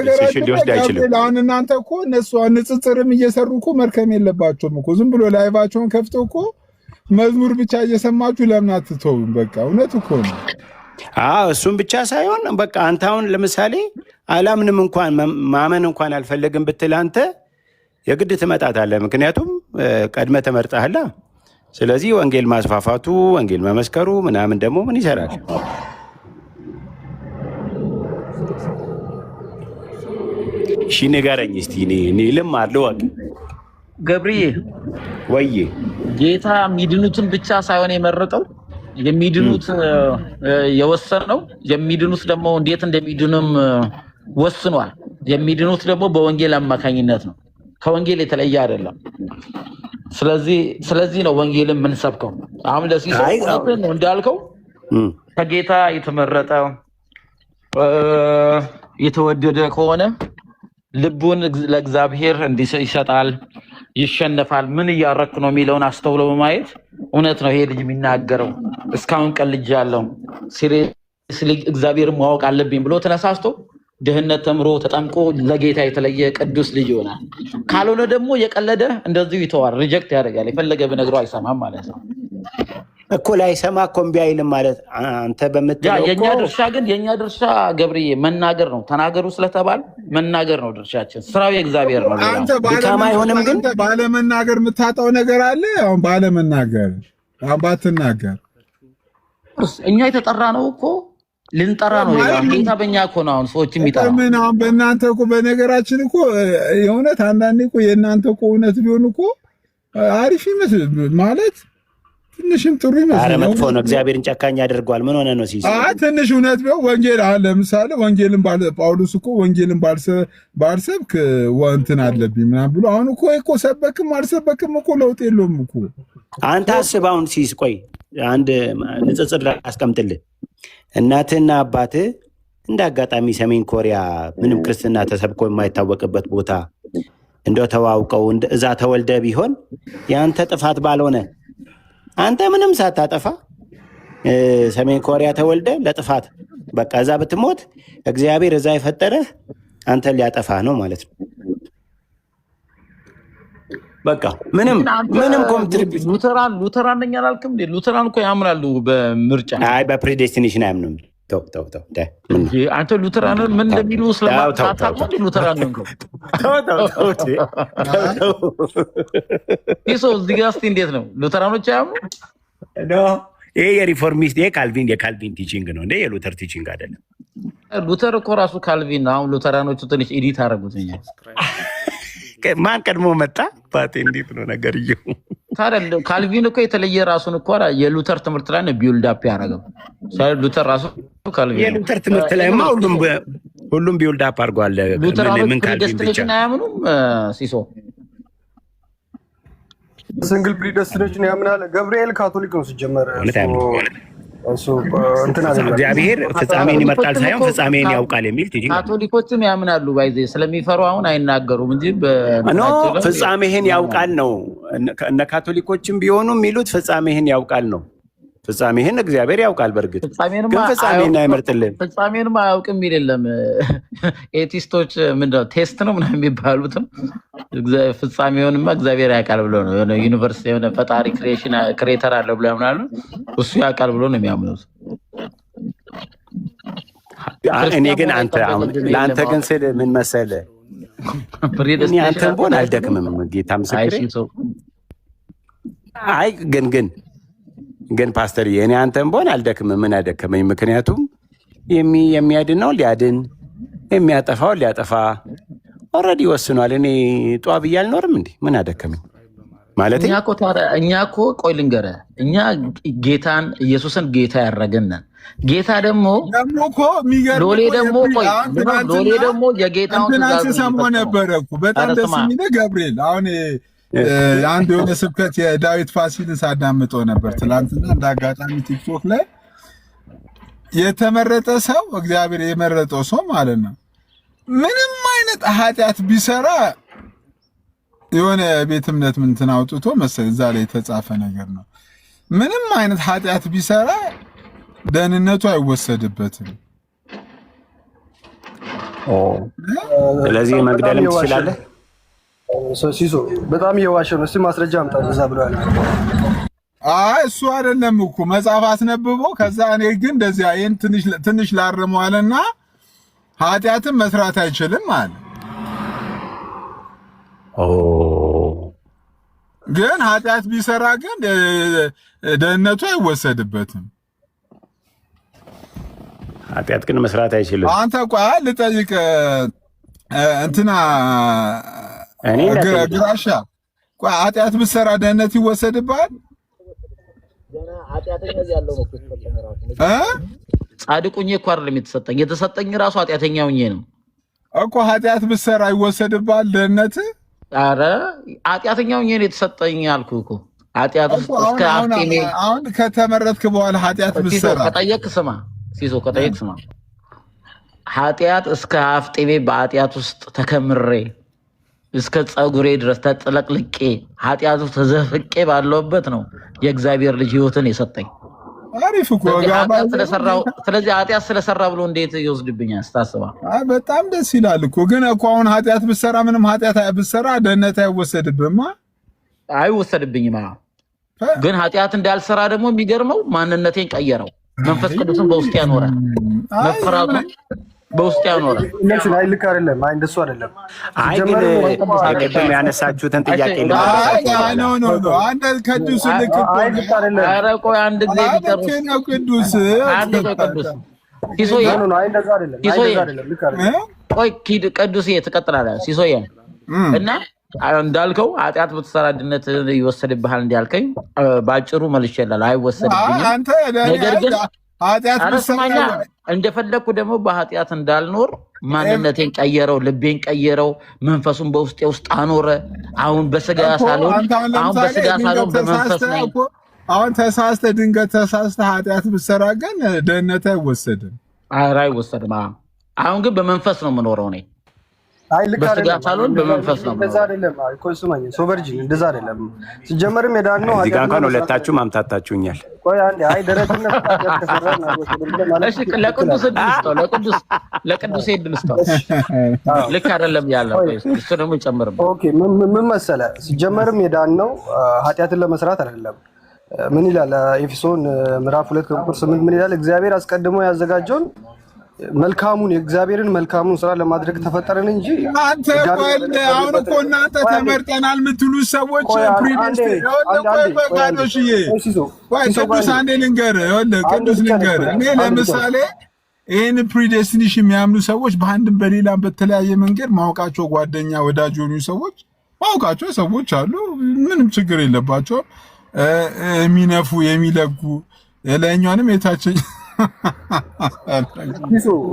ዲሲሽን ሊወስድ አይችልም። አሁን እናንተ እኮ እነሱ ንጽጽርም እየሰሩ እኮ መርከም የለባቸውም እኮ። ዝም ብሎ ላይቫቸውን ከፍተው እኮ መዝሙር ብቻ እየሰማችሁ ለምን አትተውም? በቃ እውነት እኮ ነው። እሱም ብቻ ሳይሆን በቃ አንተ አሁን ለምሳሌ አላምንም እንኳን ማመን እንኳን አልፈለግም ብትል አንተ የግድ ትመጣታለህ። ምክንያቱም ቀድመ ተመርጠሃላ። ስለዚህ ወንጌል ማስፋፋቱ ወንጌል መመስከሩ ምናምን ደግሞ ምን ይሰራል? እሺ ንገረኝ እስቲ እኔ ልማር ልወቅ። ገብርዬ ወይ ጌታ የሚድኑትን ብቻ ሳይሆን የመረጠው የሚድኑት የወሰነው የሚድኑት ደግሞ እንዴት እንደሚድኑም ወስኗል። የሚድኑት ደግሞ በወንጌል አማካኝነት ነው። ከወንጌል የተለየ አይደለም። ስለዚህ ነው ወንጌልን የምንሰብከው። አሁን ለዚህ ሰው ነው እንዳልከው ከጌታ የተመረጠ የተወደደ ከሆነ ልቡን ለእግዚአብሔር ይሰጣል፣ ይሸነፋል። ምን እያረክ ነው የሚለውን አስተውሎ በማየት እውነት ነው ይሄ ልጅ የሚናገረው እስካሁን ቀልጃለሁ፣ ሲሪየስሊ እግዚአብሔርን ማወቅ አለብኝ ብሎ ተነሳስቶ ድህነት ተምሮ ተጠምቆ ለጌታ የተለየ ቅዱስ ልጅ ይሆናል። ካልሆነ ደግሞ የቀለደ እንደዚሁ ይተዋል፣ ሪጀክት ያደርጋል። የፈለገ ብነግረው አይሰማም ማለት ነው እኮ። ላይሰማ እኮ እምቢ አይልም ማለት አንተ በምትለው የኛ ድርሻ ገብርዬ መናገር ነው። ተናገሩ ስለተባል መናገር ነው ድርሻችን። ስራው የእግዚአብሔር ነው። አንተ ባለመናገር ግን ባለመናገር የምታጣው ነገር አለ። አሁን ባለመናገር ባትናገር እኛ የተጠራ ነው እኮ ልንጠራ ነው። ጌታ በእኛ እኮ ነው አሁን ሰዎች የሚጠራ ምን አሁን በእናንተ እኮ በነገራችን እኮ የእውነት አንዳንዴ እኮ የእናንተ እኮ እውነት ቢሆን እኮ አሪፍ ይመስል ማለት ትንሽም ጥሩ ይመስል። ኧረ መጥፎ ነው። እግዚአብሔርን ጨካኝ ያደርገዋል። ምን ሆነ ነው ሲስ ትንሽ እውነት ቢሆን ወንጌል አለ። ለምሳሌ ወንጌልን ጳውሎስ እኮ ወንጌልን ባልሰብክ እንትን አለብኝ ምናምን ብሎ አሁን እኮ ሰበክም አልሰበክም እኮ ለውጥ የለውም እኮ። አንተ አስብ አሁን ሲስ ቆይ አንድ ንጽጽር አስቀምጥልህ። እናትህና አባትህ እንደ አጋጣሚ ሰሜን ኮሪያ ምንም ክርስትና ተሰብኮ የማይታወቅበት ቦታ እንደው ተዋውቀው እዛ ተወልደ ቢሆን የአንተ ጥፋት ባልሆነ አንተ ምንም ሳታጠፋ ሰሜን ኮሪያ ተወልደ ለጥፋት በቃ እዛ ብትሞት እግዚአብሔር እዛ የፈጠረህ አንተን ሊያጠፋ ነው ማለት ነው። በቃ ምንም ኮንትሪቢዩት ሉተራን ነኝ አላልክም እንዴ? ሉተራን እኮ ያምናሉ በምርጫ። አይ በፕሪዴስቲኔሽን አያምኑም። ተው አንተ ሉተራን ምን እንደሚሉ ስለማታውቅ እንዴ? ሉተራን ነው ይሄ ሰው እዚህ ጋር እስኪ እንዴት ነው ሉተራኖች አያምኑ? ይሄ የሪፎርሚስት የካልቪን ቲቺንግ ነው እንዴ? የሉተር ቲቺንግ አይደለም። ሉተር እኮ ራሱ ካልቪን ነው። አሁን ሉተራኖቹ ትንሽ ኤዲት አደረጉትኛ። ማን ቀድሞ መጣ? ባቴ እንዴት ነው ነገርየው? ታዲያ ካልቪን እኮ የተለየ ራሱን እኮ የሉተር ትምህርት ላይ ነው ቢውልድ አፕ ያደረገው። ሉተር ራሱ ካልቪን የሉተር ትምህርት ላይማ ሁሉም ቢውልድ አፕ አድርጓል። ምን ካልቪን ብቻ አያምኑም። ሲሶ ሲንግል ፕሪደስቲኔሽን ያምናል። ገብርኤል ካቶሊክ ነው ሲጀመር። እሱ እንትና እግዚአብሔር ፍጻሜን ይመርጣል ሳይሆን ፍጻሜን ያውቃል የሚል ቲጂንግ ካቶሊኮችም ያምናሉ። ባይዜ ስለሚፈሩ አሁን አይናገሩም እንጂ ኖ ፍጻሜህን ያውቃል ነው። እነ ካቶሊኮችም ቢሆኑ የሚሉት ፍጻሜህን ያውቃል ነው። ፍጻሜህን እግዚአብሔር ያውቃል። በእርግጥ ግን ፍጻሜን አይመርጥልህም። ፍጻሜንም አያውቅም የሚል የለም። ኤቲስቶች ምንድነው ቴስት ነው ምናምን የሚባሉትም ፍጻሜውንማ እግዚአብሔር ያውቃል ብሎ ነው። የሆነ ዩኒቨርስ የሆነ ፈጣሪ ክሬተር አለ ብሎ ያምናሉ። እሱ ያውቃል ብሎ ነው የሚያምኑት። እኔ ግን ለአንተ ግን ስል ምን መሰለህ፣ እኔ አንተን ብሆን አልደክምም። ጌታ ምስክሬ። አይ ግን ፓስተር የኔ አንተን ብሆን አልደክምም። ምን አደከመኝ? ምክንያቱም የሚያድነው ሊያድን የሚያጠፋው ሊያጠፋ ኦልሬዲ ወስኗል። እኔ ጧ ብዬ አልኖርም እንዴ? ምን አደከመኝ ማለት እኛ እኮ ቆይ ልንገርህ፣ እኛ ጌታን ኢየሱስን ጌታ ያደረገንን ጌታ ደግሞ እኮ ሎሌ ደግሞ የጌታውን ትእዛዝ ሰምቶ ነበረ እኮ። በጣም ደስ የሚል ገብርኤል አሁን አንድ የሆነ ስብከት የዳዊት ፋሲልን ሳዳምጠው ነበር ትላንትና። እንደ አጋጣሚ ቲክቶክ ላይ የተመረጠ ሰው እግዚአብሔር የመረጠው ሰው ማለት ነው ምንም አይነት ኃጢአት ቢሰራ የሆነ ቤት እምነት ምንትን አውጥቶ መሰለኝ እዛ ላይ የተጻፈ ነገር ነው። ምንም አይነት ኃጢአት ቢሰራ ደህንነቱ አይወሰድበትም። ስለዚህ መግደልም ትችላለህ። ሲሶ በጣም እየዋሸ ነው። እስቲ ማስረጃ አምጣ እዛ ብሏል። አይ እሱ አይደለም እኮ መጽሐፍ አስነብቦ ከዛ እኔ ግን እንደዚህ አይን ትንሽ ላርመዋልና ኃጢአትን መስራት አይችልም አለ። ግን ኃጢአት ቢሰራ ግን ደህንነቱ አይወሰድበትም። ኃጢአት ግን መስራት አይችልም። አንተ ቆይ ልጠይቅ እንትና ግራሻ ቆይ ኃጢአት ብትሰራ ደህንነት ይወሰድብሃል? ጻድቁኝ እኮ አይደለም የተሰጠኝ ራሱ ኃጢአተኛ ሆኜ ነው እኮ። ኃጢአት ብትሰራ ይወሰድብሃል ደህንነት? አረ ኃጢአተኛ ሆኜ ነው የተሰጠኝ አልኩህ እኮ። ኃጢአት እስከ አፍጤሜ አሁን ከተመረጥክ በኋላ ኃጢአት ብትሰራ ሲሶ ከጠየቅ ስማ ኃጢአት እስከ አፍጤሜ በኃጢአት ውስጥ ተከምሬ እስከ ፀጉሬ ድረስ ተጥለቅልቄ ኃጢአቱ ተዘፍቄ ባለውበት ነው የእግዚአብሔር ልጅ ህይወትን የሰጠኝ። አሪፍ እኮ ስለዚህ ኃጢአት ስለሰራ ብሎ እንዴት ይወስድብኛል ስታስባ? በጣም ደስ ይላል እኮ። ግን እኮ አሁን ኃጢአት ብትሰራ ምንም ኃጢአት ብትሰራ ደህንነት አይወሰድብህማ? አይወሰድብኝም። ግን ኃጢአት እንዳልሰራ ደግሞ የሚገርመው ማንነቴን ቀየረው። መንፈስ ቅዱስን በውስጥ ያኖረ መፈራቱ በውስጥ ያኖረ ለምን አይልክ አይደለም። አይ እንደሱ አይደለም። አይ ግን ቅድም ያነሳችሁትን ጥያቄ ኖ አንተ ቅዱስ ልክ አይደለም። ኧረ ቆይ አንድ ጊዜ ቢጠሩ ቅዱስ አንድ ቅዱስ ሲሶዬ አይ እንደዛ አይደለም። አይ እንደዛ አይደለም። ልክ አይደለም። ቆይ ቅዱስዬ ትቀጥላለህ ሲሶዬ እና እንዳልከው ኃጢአት ብትሰራ ድነት ይወሰድብሃል እንዳልከኝ ባጭሩ መልሼልሃለሁ። አይወሰድብኝም። ነገር ግን ኃጢአት ብትሰራ እንደፈለኩ ደግሞ በኃጢአት እንዳልኖር ማንነቴን ቀየረው፣ ልቤን ቀየረው፣ መንፈሱን በውስጤ ውስጥ አኖረ። አሁን በስጋ ሳልሆን በመንፈስ ነኝ። አሁን ተሳስተህ ድንገት ተሳስተህ ኃጢአት ብትሰራ ግን ደህንነት አይወሰድም። ኧረ አይወሰድም። አሁን ግን በመንፈስ ነው የምኖረው እኔ። አይ ልክ አይደለም። ሳልሆን በመንፈስ ነው እንደዛ አይደለም። አይ ቆይ ስማኝ፣ ሶቨርጂን እንደዛ አይደለም። ሲጀመርም የዳን ነው እዚህ ጋር እንኳን ሁለታችሁ ማምታታችሁኛል። ቆይ አንዴ አይ ደረጃነት ተሰራና እሺ ለቅዱስ ለቅዱስ ይድልስታው ልክ አይደለም ያለው እሱ ደግሞ ይጨምርበት። ኦኬ ምን መሰለህ፣ ሲጀመርም የዳን ነው ኃጢአትን ለመስራት አይደለም። ምን ይላል ኤፌሶን ምዕራፍ 2 ቁጥር 8 ምን ይላል? እግዚአብሔር አስቀድሞ ያዘጋጀውን መልካሙን የእግዚአብሔርን መልካሙን ስራ ለማድረግ ተፈጠረን እንጂ አንተ አሁን እኮ እናንተ ተመርጠናል የምትሉ ሰዎች ቅዱስ አንዴ ልንገርህ፣ ቅዱስ ልንገርህ። እኔ ለምሳሌ ይህን ፕሪዴስቲኔሽን የሚያምኑ ሰዎች በአንድም በሌላም በተለያየ መንገድ ማወቃቸው ጓደኛ ወዳጅ የሆኑ ሰዎች ማወቃቸው ሰዎች አሉ። ምንም ችግር የለባቸውም። የሚነፉ የሚለጉ ለእኛንም የታችን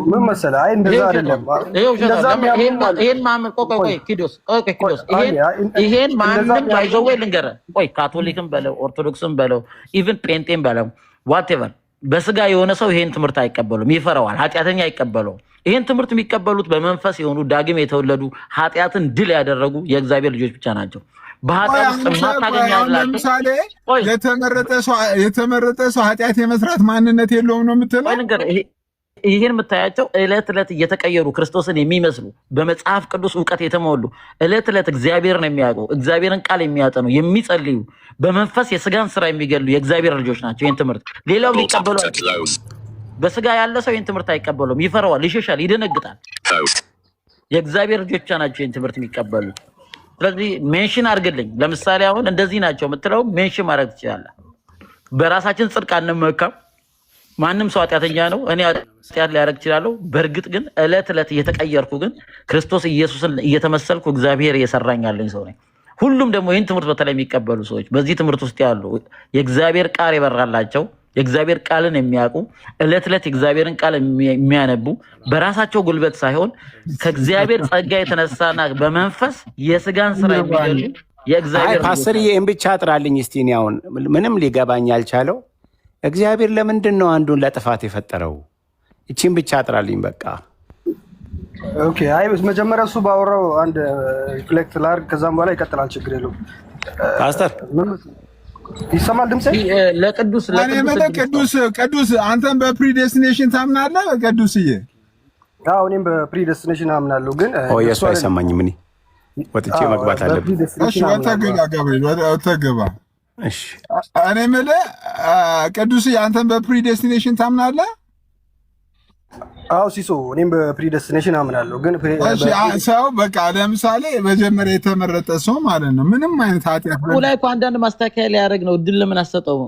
ምን መሰለህ፣ አይ እንደዛ አይደለም። ይሄን ማመን ቆይ ኪዶስ ይሄን ማንም ባይዘው ልንገርህ፣ ቆይ ካቶሊክም በለው ኦርቶዶክስም በለው ኢቭን ጴንጤም በለው ዋትኤቨር በስጋ የሆነ ሰው ይሄን ትምህርት አይቀበሉም፣ ይፈራዋል። ኃጢአተኛ አይቀበለውም። ይሄን ትምህርት የሚቀበሉት በመንፈስ የሆኑ ዳግም የተወለዱ ኃጢአትን ድል ያደረጉ የእግዚአብሔር ልጆች ብቻ ናቸው። በኃጢአት ውስጥ ማታገኛላችሁ። ለምሳሌ የተመረጠ ሰው ኃጢአት የመስራት ማንነት የለውም ነው የምትለው? ይሄን የምታያቸው ዕለት ዕለት እየተቀየሩ ክርስቶስን የሚመስሉ በመጽሐፍ ቅዱስ እውቀት የተሞሉ ዕለት ዕለት እግዚአብሔርን የሚያውቁ እግዚአብሔርን ቃል የሚያጠኑ የሚጸልዩ በመንፈስ የስጋን ስራ የሚገሉ የእግዚአብሔር ልጆች ናቸው። ይህን ትምህርት ሌላው ሊቀበሉ በስጋ ያለ ሰው ይህን ትምህርት አይቀበሉም፣ ይፈራዋል፣ ይሸሻል፣ ይደነግጣል። የእግዚአብሔር ልጆች ብቻ ናቸው ይህን ትምህርት የሚቀበሉ። ስለዚህ ሜንሽን አድርግልኝ። ለምሳሌ አሁን እንደዚህ ናቸው የምትለው ሜንሽን ማድረግ ትችላለህ። በራሳችን ጽድቅ አንመካም። ማንም ሰው ኃጢአተኛ ነው። እኔ ኃጢአት ሊያደርግ እችላለሁ። በእርግጥ ግን ዕለት ዕለት እየተቀየርኩ ግን ክርስቶስ ኢየሱስን እየተመሰልኩ እግዚአብሔር እየሰራኝ ያለኝ ሰው ነኝ። ሁሉም ደግሞ ይህን ትምህርት በተለይ የሚቀበሉ ሰዎች በዚህ ትምህርት ውስጥ ያሉ የእግዚአብሔር ቃል የበራላቸው የእግዚአብሔር ቃልን የሚያውቁ ዕለት ዕለት የእግዚአብሔርን ቃል የሚያነቡ በራሳቸው ጉልበት ሳይሆን ከእግዚአብሔር ጸጋ የተነሳና በመንፈስ የስጋን ስራ የሚገሉ የእግዚአብሔር ፓስተር ይሄን ብቻ አጥራልኝ እስቲ። እኔ አሁን ምንም ሊገባኝ አልቻለው። እግዚአብሔር ለምንድን ነው አንዱን ለጥፋት የፈጠረው? እቺን ብቻ አጥራልኝ በቃ። ኦኬ። አይ መጀመሪያ እሱ ባወራው አንድ ሪፍሌክት ላድርግ፣ ከዛም በኋላ ይቀጥላል። ችግር የለውም። ፓስተር ይሰማል ድምጼ? ቅዱስ አንተም በፕሪዴስቲኔሽን ታምናለህ? ቅዱስዬ አዎ እኔም በፕሪዴስቲኔሽን አምናለሁ። ግን የእሱ አይሰማኝም። እኔ ወጥቼ መግባት አለብኝ። እሺ ወተገባ። እሺ እኔ የምልህ ቅዱስዬ አንተም በፕሪዴስቲኔሽን ታምናለህ? አዎ ሲሶ እኔም በፕሪዴስቲኔሽን አምናለሁ። ግን ሰው በቃ ለምሳሌ መጀመሪያ የተመረጠ ሰው ማለት ነው ምንም አይነት ኃጢአት ላይ እኮ አንዳንድ ማስተካከያ ሊያደርግ ነው። እድል ለምን አሰጠው?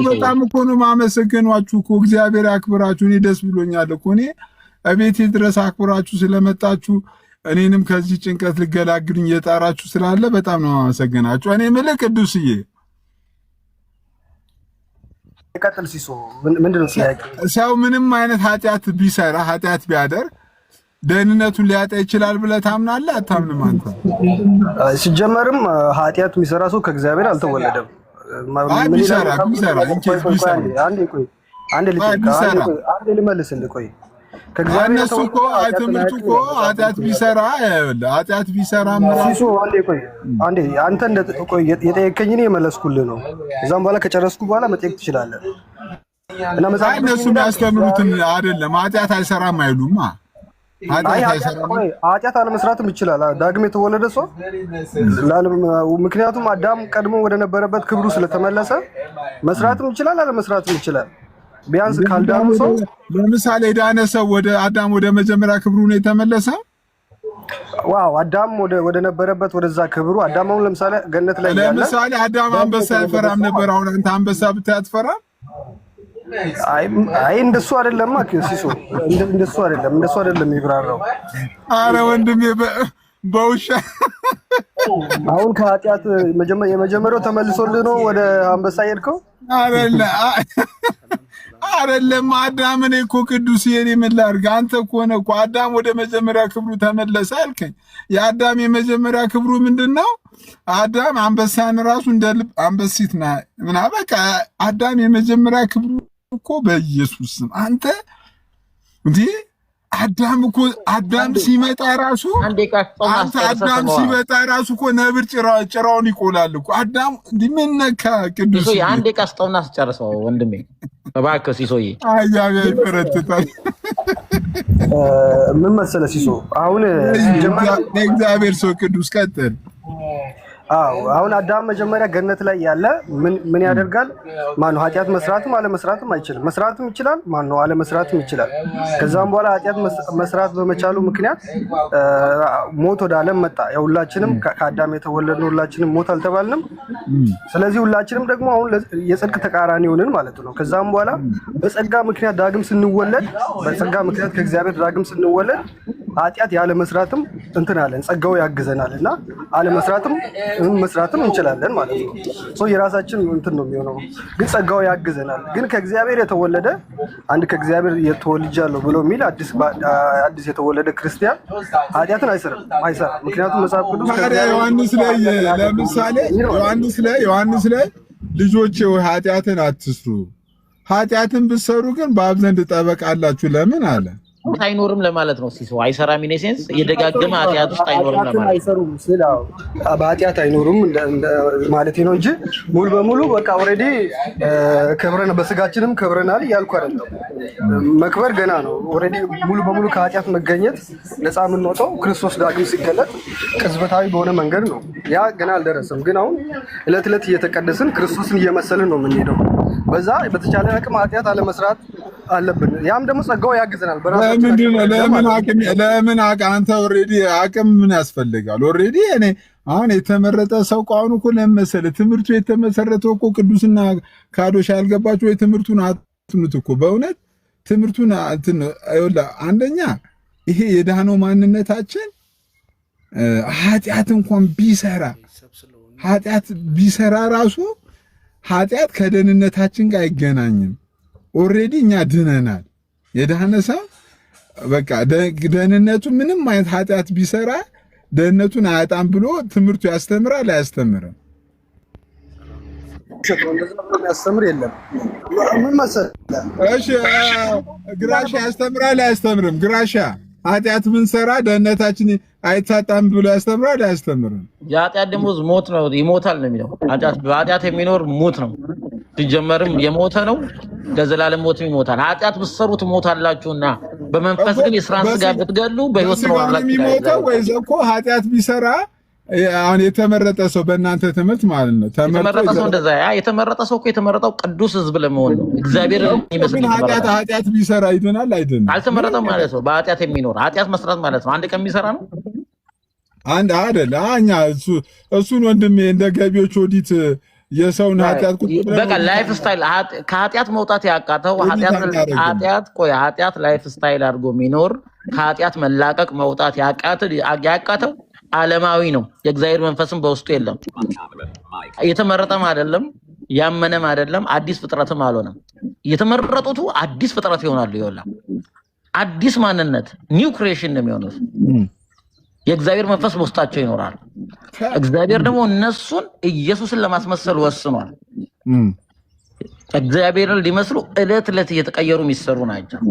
በጣም እኮ ነው የማመሰግናችሁ እኮ እግዚአብሔር ያክብራችሁ። እኔ ደስ ብሎኛል እኮ እኔ እቤቴ ድረስ አክብራችሁ ስለመጣችሁ እኔንም ከዚህ ጭንቀት ልገላግሉኝ የጣራችሁ ስላለ በጣም ነው የማመሰግናችሁ። እኔ የምልህ ቅዱስዬ ቀጥል ሲሶ ምንድነው ጥያቄ? ሰው ምንም አይነት ኃጢአት ቢሰራ ኃጢአት ቢያደርግ ደህንነቱን ሊያጣ ይችላል ብለህ ታምናለህ? አታምንም አንተ? ሲጀመርም ኃጢአት የሚሰራ ሰው ከእግዚአብሔር አልተወለደም። አንዴ ልመልስልህ። ቆይ ከእነሱ እኮ ትምህርቱ እኮ ኃጢአት ቢሰራ ሲሶ አንዴ አንተ የጠየቀኝ እኔ የመለስኩልህ ነው። እዛም በኋላ ከጨረስኩ በኋላ መጠየቅ ትችላለህ። እና እነሱ የሚያስተምሩትን አይደለም ኃጢአት አይሰራም አይሉማ። ኃጢአት አለመስራትም ይችላል ዳግም የተወለደ ሰው። ምክንያቱም አዳም ቀድሞ ወደ ነበረበት ክብሩ ስለተመለሰ መስራትም ይችላል አለመስራትም ይችላል። ቢያንስ ካልዳኑ ሰው ለምሳሌ ዳነ ሰው ወደ አዳም ወደ መጀመሪያ ክብሩ ነው የተመለሰ። ዋው አዳም ወደ ነበረበት ወደዛ ክብሩ አዳም አሁን ለምሳሌ ገነት ላይ ያለ ለምሳሌ አዳም አንበሳ አይፈራም ነበር። አሁን አንተ አንበሳ ብታይ አትፈራም? አይ እንደሱ አይደለም ሲሶ፣ እንደሱ አይደለም ይብራራው። አረ ወንድሜ በውሻ አሁን ከኃጢአት የመጀመሪያው ተመልሶልህ ነው ወደ አንበሳ ሄድከው? አይደለም አዳምን እኮ ቅዱስ የኔ ምን ላድርግ? አንተ እኮ ነህ እኮ አዳም ወደ መጀመሪያ ክብሩ ተመለሰ አልከኝ። የአዳም የመጀመሪያ ክብሩ ምንድነው? አዳም አንበሳን ራሱ እንደ ልብ አንበሲት ና ምና በቃ አዳም የመጀመሪያ ክብሩ እኮ በኢየሱስ ስም አንተ እንዴ አዳም ሲመጣ ራሱ እኮ ነብር ጭራውን ይቆላል እኮ አዳም ምን ነካ? ቅዱስ አንዴ ቀስጠውና አስጨርሰው ወንድሜ እባክህ ሲሶዬ። ይፈረጥጣል። ምን መሰለህ ሲሶ፣ አሁን እግዚአብሔር ሰው ቅዱስ ቀጥል። አዎ አሁን አዳም መጀመሪያ ገነት ላይ ያለ ምን ያደርጋል? ማነው ኃጢአት መስራትም አለመስራትም አይችልም። መስራትም ይችላል፣ ማነው አለመስራትም ይችላል። ከዛም በኋላ ኃጢአት መስራት በመቻሉ ምክንያት ሞት ወደ ዓለም መጣ። ሁላችንም ከአዳም የተወለድን ሁላችንም ሞት አልተባልንም። ስለዚህ ሁላችንም ደግሞ አሁን የጽድቅ ተቃራኒ ሆንን ማለት ነው። ከዛም በኋላ በጸጋ ምክንያት ዳግም ስንወለድ፣ በጸጋ ምክንያት ከእግዚአብሔር ዳግም ስንወለድ ኃጢአት ያለ መስራትም እንትን አለን፣ ጸጋው ያግዘናልና አለ መስራትም እንችላለን ማለት ነው። የራሳችን እንትን ነው የሚሆነው፣ ግን ጸጋው ያግዘናል። ግን ከእግዚአብሔር የተወለደ አንድ ከእግዚአብሔር የተወልጃለሁ ብሎ የሚል አዲስ የተወለደ ክርስቲያን ኃጢአትን አይሰራም። ምክንያቱም መጽሐፍ ቅዱስ ዮሐንስ ላይ ለምሳሌ ዮሐንስ ላይ ልጆቼ ሆይ ኃጢአትን አትስሩ፣ ኃጢአትን ብትሰሩ ግን በአብ ዘንድ ጠበቃ አላችሁ ለምን አለ? አይኖርም ለማለት ነው። ሲሶ አይሰራም ኢን ሴንስ የደጋገመ ኃጢአት ውስጥ አይኖርም ለማለት አይሰሩም ስላው በኃጢአት አይኖርም ማለት ነው እንጂ ሙሉ በሙሉ በቃ ኦሬዲ ከብረን በስጋችንም ከብረናል እያልኩ አይደለም። መክበር ገና ነው። ኦሬዲ ሙሉ በሙሉ ከኃጢአት መገኘት ነፃ የምንወጣው ክርስቶስ ዳግም ሲገለጥ ቅጽበታዊ በሆነ መንገድ ነው። ያ ገና አልደረሰም። ግን አሁን እለት እለት እየተቀደስን ክርስቶስን እየመሰልን ነው የምንሄደው። በዛ በተቻለ አቅም ኃጢአት አለመስራት አለብን። ያም ደግሞ ጸጋው ያግዘናል። ለምን አንተ ኦሬዲ አቅም ምን ያስፈልጋል? ኦሬዲ እኔ አሁን የተመረጠ ሰው ቋኑ እኮ ለመሰለ ትምህርቱ የተመሰረተው እኮ ቅዱስና ካዶሽ ያልገባቸው የትምህርቱን አጥኑት እኮ በእውነት ትምህርቱን አንደኛ ይሄ የዳነው ማንነታችን ኃጢአት እንኳን ቢሰራ ራሱ ኃጢአት ከደህንነታችን ጋር አይገናኝም። ኦሬዲ እኛ ድነናል። የዳነ ሰው በቃ ደህንነቱ ምንም አይነት ኃጢአት ቢሰራ ደህንነቱን አያጣም ብሎ ትምህርቱ ያስተምራል አያስተምርም? ያስተምር የለም። ምን መሰለህ? እሺ ግራሻ ያስተምራል አያስተምርም? ግራሻ ኃጢአት ብንሰራ ደህንነታችን አይታጣም ብሎ ያስተምራል አያስተምርም? የኃጢአት ደሞዝ ሞት ነው፣ ይሞታል ነው የሚለው። በኃጢአት የሚኖር ሞት ነው። ሲጀመርም የሞተ ነው፣ ለዘላለም ሞትም ይሞታል። ኃጢአት ብትሰሩ ትሞታላችሁና በመንፈስ ግን የሥራን ሥጋ ብትገሉ በሕይወት ትኖራላችሁ። የሚሞተው ወይስ እኮ ኃጢአት ቢሰራ አሁን የተመረጠ ሰው በእናንተ ትምህርት ማለት ነው። የተመረጠ ሰው እንደዛ የተመረጠ ሰው እኮ የተመረጠው ቅዱስ ሕዝብ ለመሆን ነው። እግዚአብሔር ይመስል ኃጢአት ቢሰራ ይድናል አይድንም? አልተመረጠም ማለት ነው። በኃጢአት የሚኖር ኃጢአት መስራት ማለት ነው አንድ ቀን የሚሰራ ነው። አንድ አይደል? እኛ እሱን ወንድሜ እንደ ገቢዎች ኦዲት የሰውን ኃጢአት በቃ ላይፍ ስታይል ከኃጢአት መውጣት ያቃተው ኃጢአት ላይፍ ስታይል አድርጎ የሚኖር ከኃጢአት መላቀቅ መውጣት ያቃተው ዓለማዊ ነው። የእግዚአብሔር መንፈስም በውስጡ የለም። የተመረጠም አይደለም፣ ያመነም አይደለም፣ አዲስ ፍጥረትም አልሆነም። የተመረጡት አዲስ ፍጥረት ይሆናሉ። ይወላ አዲስ ማንነት ኒው ክሪኤሽን ነው የሚሆኑት። የእግዚአብሔር መንፈስ በውስጣቸው ይኖራል። እግዚአብሔር ደግሞ እነሱን ኢየሱስን ለማስመሰል ወስኗል። እግዚአብሔርን ሊመስሉ ዕለት ዕለት እየተቀየሩ የሚሰሩ ናቸው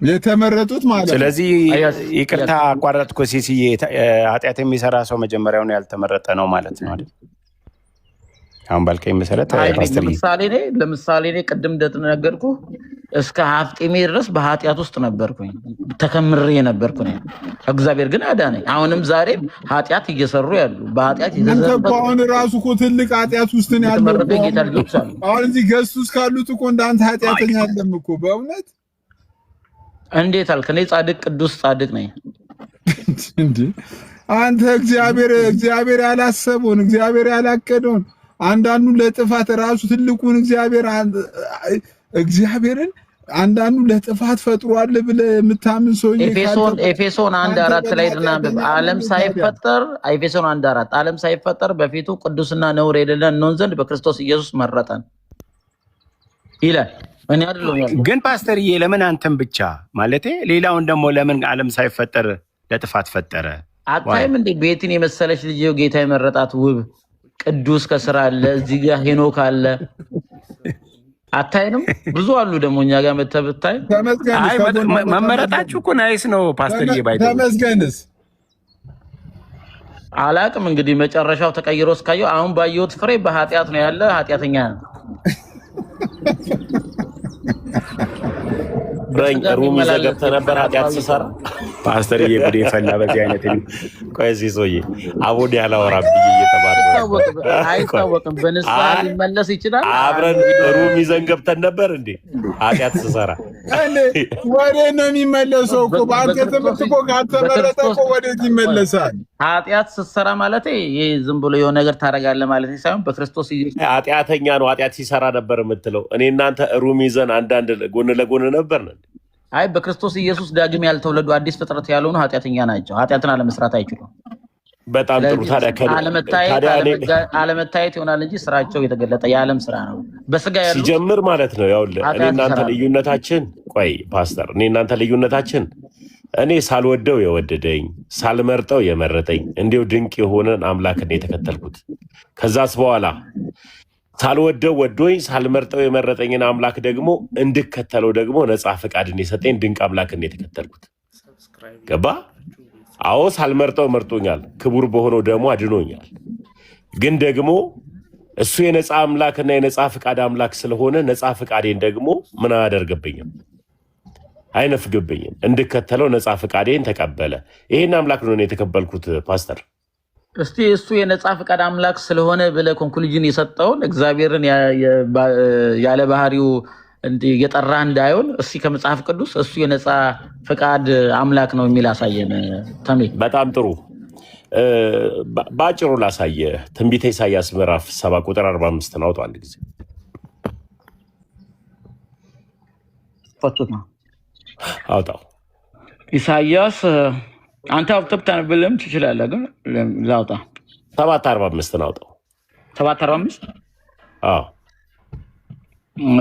የተመረጡት ማለት። ስለዚህ ይቅርታ አቋረጥኩ ሲሲዬ፣ ኃጢአት የሚሰራ ሰው መጀመሪያውን ያልተመረጠ ነው ማለት ነው አይደል? አሁን ባልከኝ መሰረት ለምሳሌ እኔ ቅድም እንደተናገርኩ እስከ ሀፍጤሜ ድረስ በኃጢአት ውስጥ ነበርኩኝ፣ ተከምሬ ነበርኩኝ። እግዚአብሔር ግን አዳነኝ። አሁንም ዛሬም ኃጢአት እየሰሩ ያሉ በኃጢአት የተዘፈቁ አሁን ራሱ እኮ ትልቅ ኃጢአት ውስጥ ነው ያለው። አሁን እዚህ ገስት ውስጥ ካሉት እኮ እንዳንተ ኃጢአተኛ አይደለም እኮ በእውነት። እንዴት አልክ? እኔ ጻድቅ ቅዱስ ጻድቅ ነኝ እንዴ? አንተ እግዚአብሔር ያላሰበውን እግዚአብሔር ያላቀደውን አንዳንዱ ለጥፋት ራሱ ትልቁን እግዚአብሔርን አንዳንዱ ለጥፋት ፈጥሯል ብለህ የምታምን ሰው ኤፌሶን 1:4 ላይ ድናንብ ዓለም ሳይፈጠር በፊቱ ቅዱስና ነውር የሌለን እንሆን ዘንድ በክርስቶስ ኢየሱስ መረጠን ይላል። እኔ አይደለም ግን ፓስተርዬ፣ ለምን አንተም ብቻ ማለቴ ሌላውን ደግሞ ለምን ዓለም ሳይፈጠር ለጥፋት ፈጠረ? አታይም እንዴ? ቤትን የመሰለች ልጅ ጌታ የመረጣት ውብ ቅዱስ ከስራ አለ፣ እዚህ ጋር ሄኖክ አለ። አታይንም? ብዙ አሉ ደግሞ እኛ ጋር መተብታይ። መመረጣችሁ እኮ ናይስ ነው ፓስተርዬ። ተመስገንስ አላቅም እንግዲህ መጨረሻው ተቀይሮ እስካየው አሁን ባየሁት ፍሬ በኃጢአት ነው ያለ፣ ኃጢአተኛ ነው። ሩም ይዘገብተ ነበር ኃጢአት ሲሰራ ፓስተር የጉዴ ፈላ በዚህ አይነት ቆይ ሲሶዬ አቦዲ ያላወራብ እየተባለ አይታወቅም። በንስሐ ሊመለስ ይችላል። አብረን ሩም ይዘን ገብተን ነበር እንዴ ኃጢአት ስሰራ እንዴ ወደ ነው የሚመለሰው እኮ በአንተ ትምህርት እኮ ካተመረጠ እኮ ወዴት ይመለሳል? ኃጢአት ስትሰራ ማለት ይሄ ዝም ብሎ የሆነ ነገር ታደርጋለህ ማለት ሳይሆን በክርስቶስ ኢየሱስ ኃጢአተኛ ነው ኃጢአት ሲሰራ ነበር የምትለው። እኔ እናንተ ሩም ይዘን አንዳንድ ጎን ለጎን ነበር ነን። አይ በክርስቶስ ኢየሱስ ዳግም ያልተወለዱ አዲስ ፍጥረት ያልሆኑ ኃጢአተኛ ናቸው። ኃጢአትን አለመስራት አይችሉም። በጣም ጥሩ። አለመታየት ይሆናል እንጂ ስራቸው የተገለጠ የዓለም ስራ ነው። በስጋ ያሉ ሲጀምር ማለት ነው። ያውልህ እኔ እናንተ ልዩነታችን ቆይ ፓስተር፣ እኔ እናንተ ልዩነታችን እኔ ሳልወደው የወደደኝ ሳልመርጠው የመረጠኝ እንዲሁ ድንቅ የሆነን አምላክን የተከተልኩት ከዛስ በኋላ ሳልወደው ወዶኝ ሳልመርጠው የመረጠኝን አምላክ ደግሞ እንድከተለው ደግሞ ነፃ ፈቃድን የሰጠኝ ድንቅ አምላክን የተከተልኩት ገባ? አዎ ሳልመርጠው መርጦኛል፣ ክቡር በሆነው ደግሞ አድኖኛል። ግን ደግሞ እሱ የነፃ አምላክና የነፃ ፈቃድ አምላክ ስለሆነ ነፃ ፈቃዴን ደግሞ ምን አያደርግብኝም፣ አይነፍግብኝም። እንድከተለው ነፃ ፈቃዴን ተቀበለ። ይሄን አምላክ ነው የተቀበልኩት ፓስተር። እስቲ እሱ የነፃ ፈቃድ አምላክ ስለሆነ ብለህ ኮንክሉዥን የሰጠውን እግዚአብሔርን ያለ ባህሪው የጠራ እንዳይሆን እስቲ ከመጽሐፍ ቅዱስ እሱ የነፃ ፈቃድ አምላክ ነው የሚል አሳየን ተሜ። በጣም ጥሩ። በአጭሩ ላሳየ። ትንቢተ ኢሳያስ ምዕራፍ 7 ቁጥር 45 ነው። አውጣው አንድ ጊዜ ፈቱት ነው አውጣው። ኢሳያስ አንተ አውጥተህ ታነብልም ትችላለህ፣ ግን ላውጣ 7:45 ነው። አውጣው 7:45 አዎ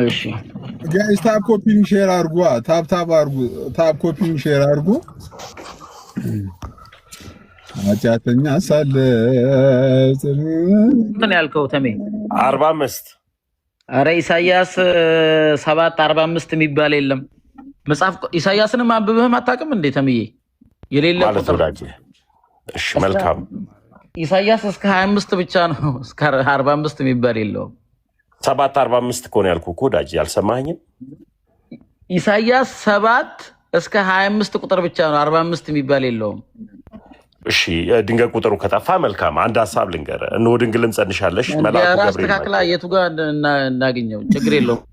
እሺ ጋይስ ታፕ ኮፒንግ ሼር አድርጉ። ታፕ ኮፒንግ ሼር አድርጉ። አጫተኛ ሳለ ምን ያልከው ተሜ? 45 አረ ኢሳያስ 7:45 የሚባል የለም መጽሐፍ። ኢሳያስንም አንብበህም አታውቅም እንዴ ተሜዬ? የሌለ ቁጥር እሺ መልካም። ኢሳያስ እስከ 25 ብቻ ነው፣ እስከ 45 የሚባል የለውም። 7:45 እኮ ነው ያልኩህ እኮ ዳጂ፣ አልሰማኸኝም? ኢሳያስ 7 እስከ 25 ቁጥር ብቻ ነው፣ 45 የሚባል የለውም። እሺ ድንገት ቁጥሩ ከጠፋ መልካም። አንድ ሀሳብ ልንገርህ። እነሆ ድንግልን ጸንሻለሽ፣ መልአኩ ገብርኤል አስተካክላ የቱ ጋር እናገኘው? ችግር የለውም።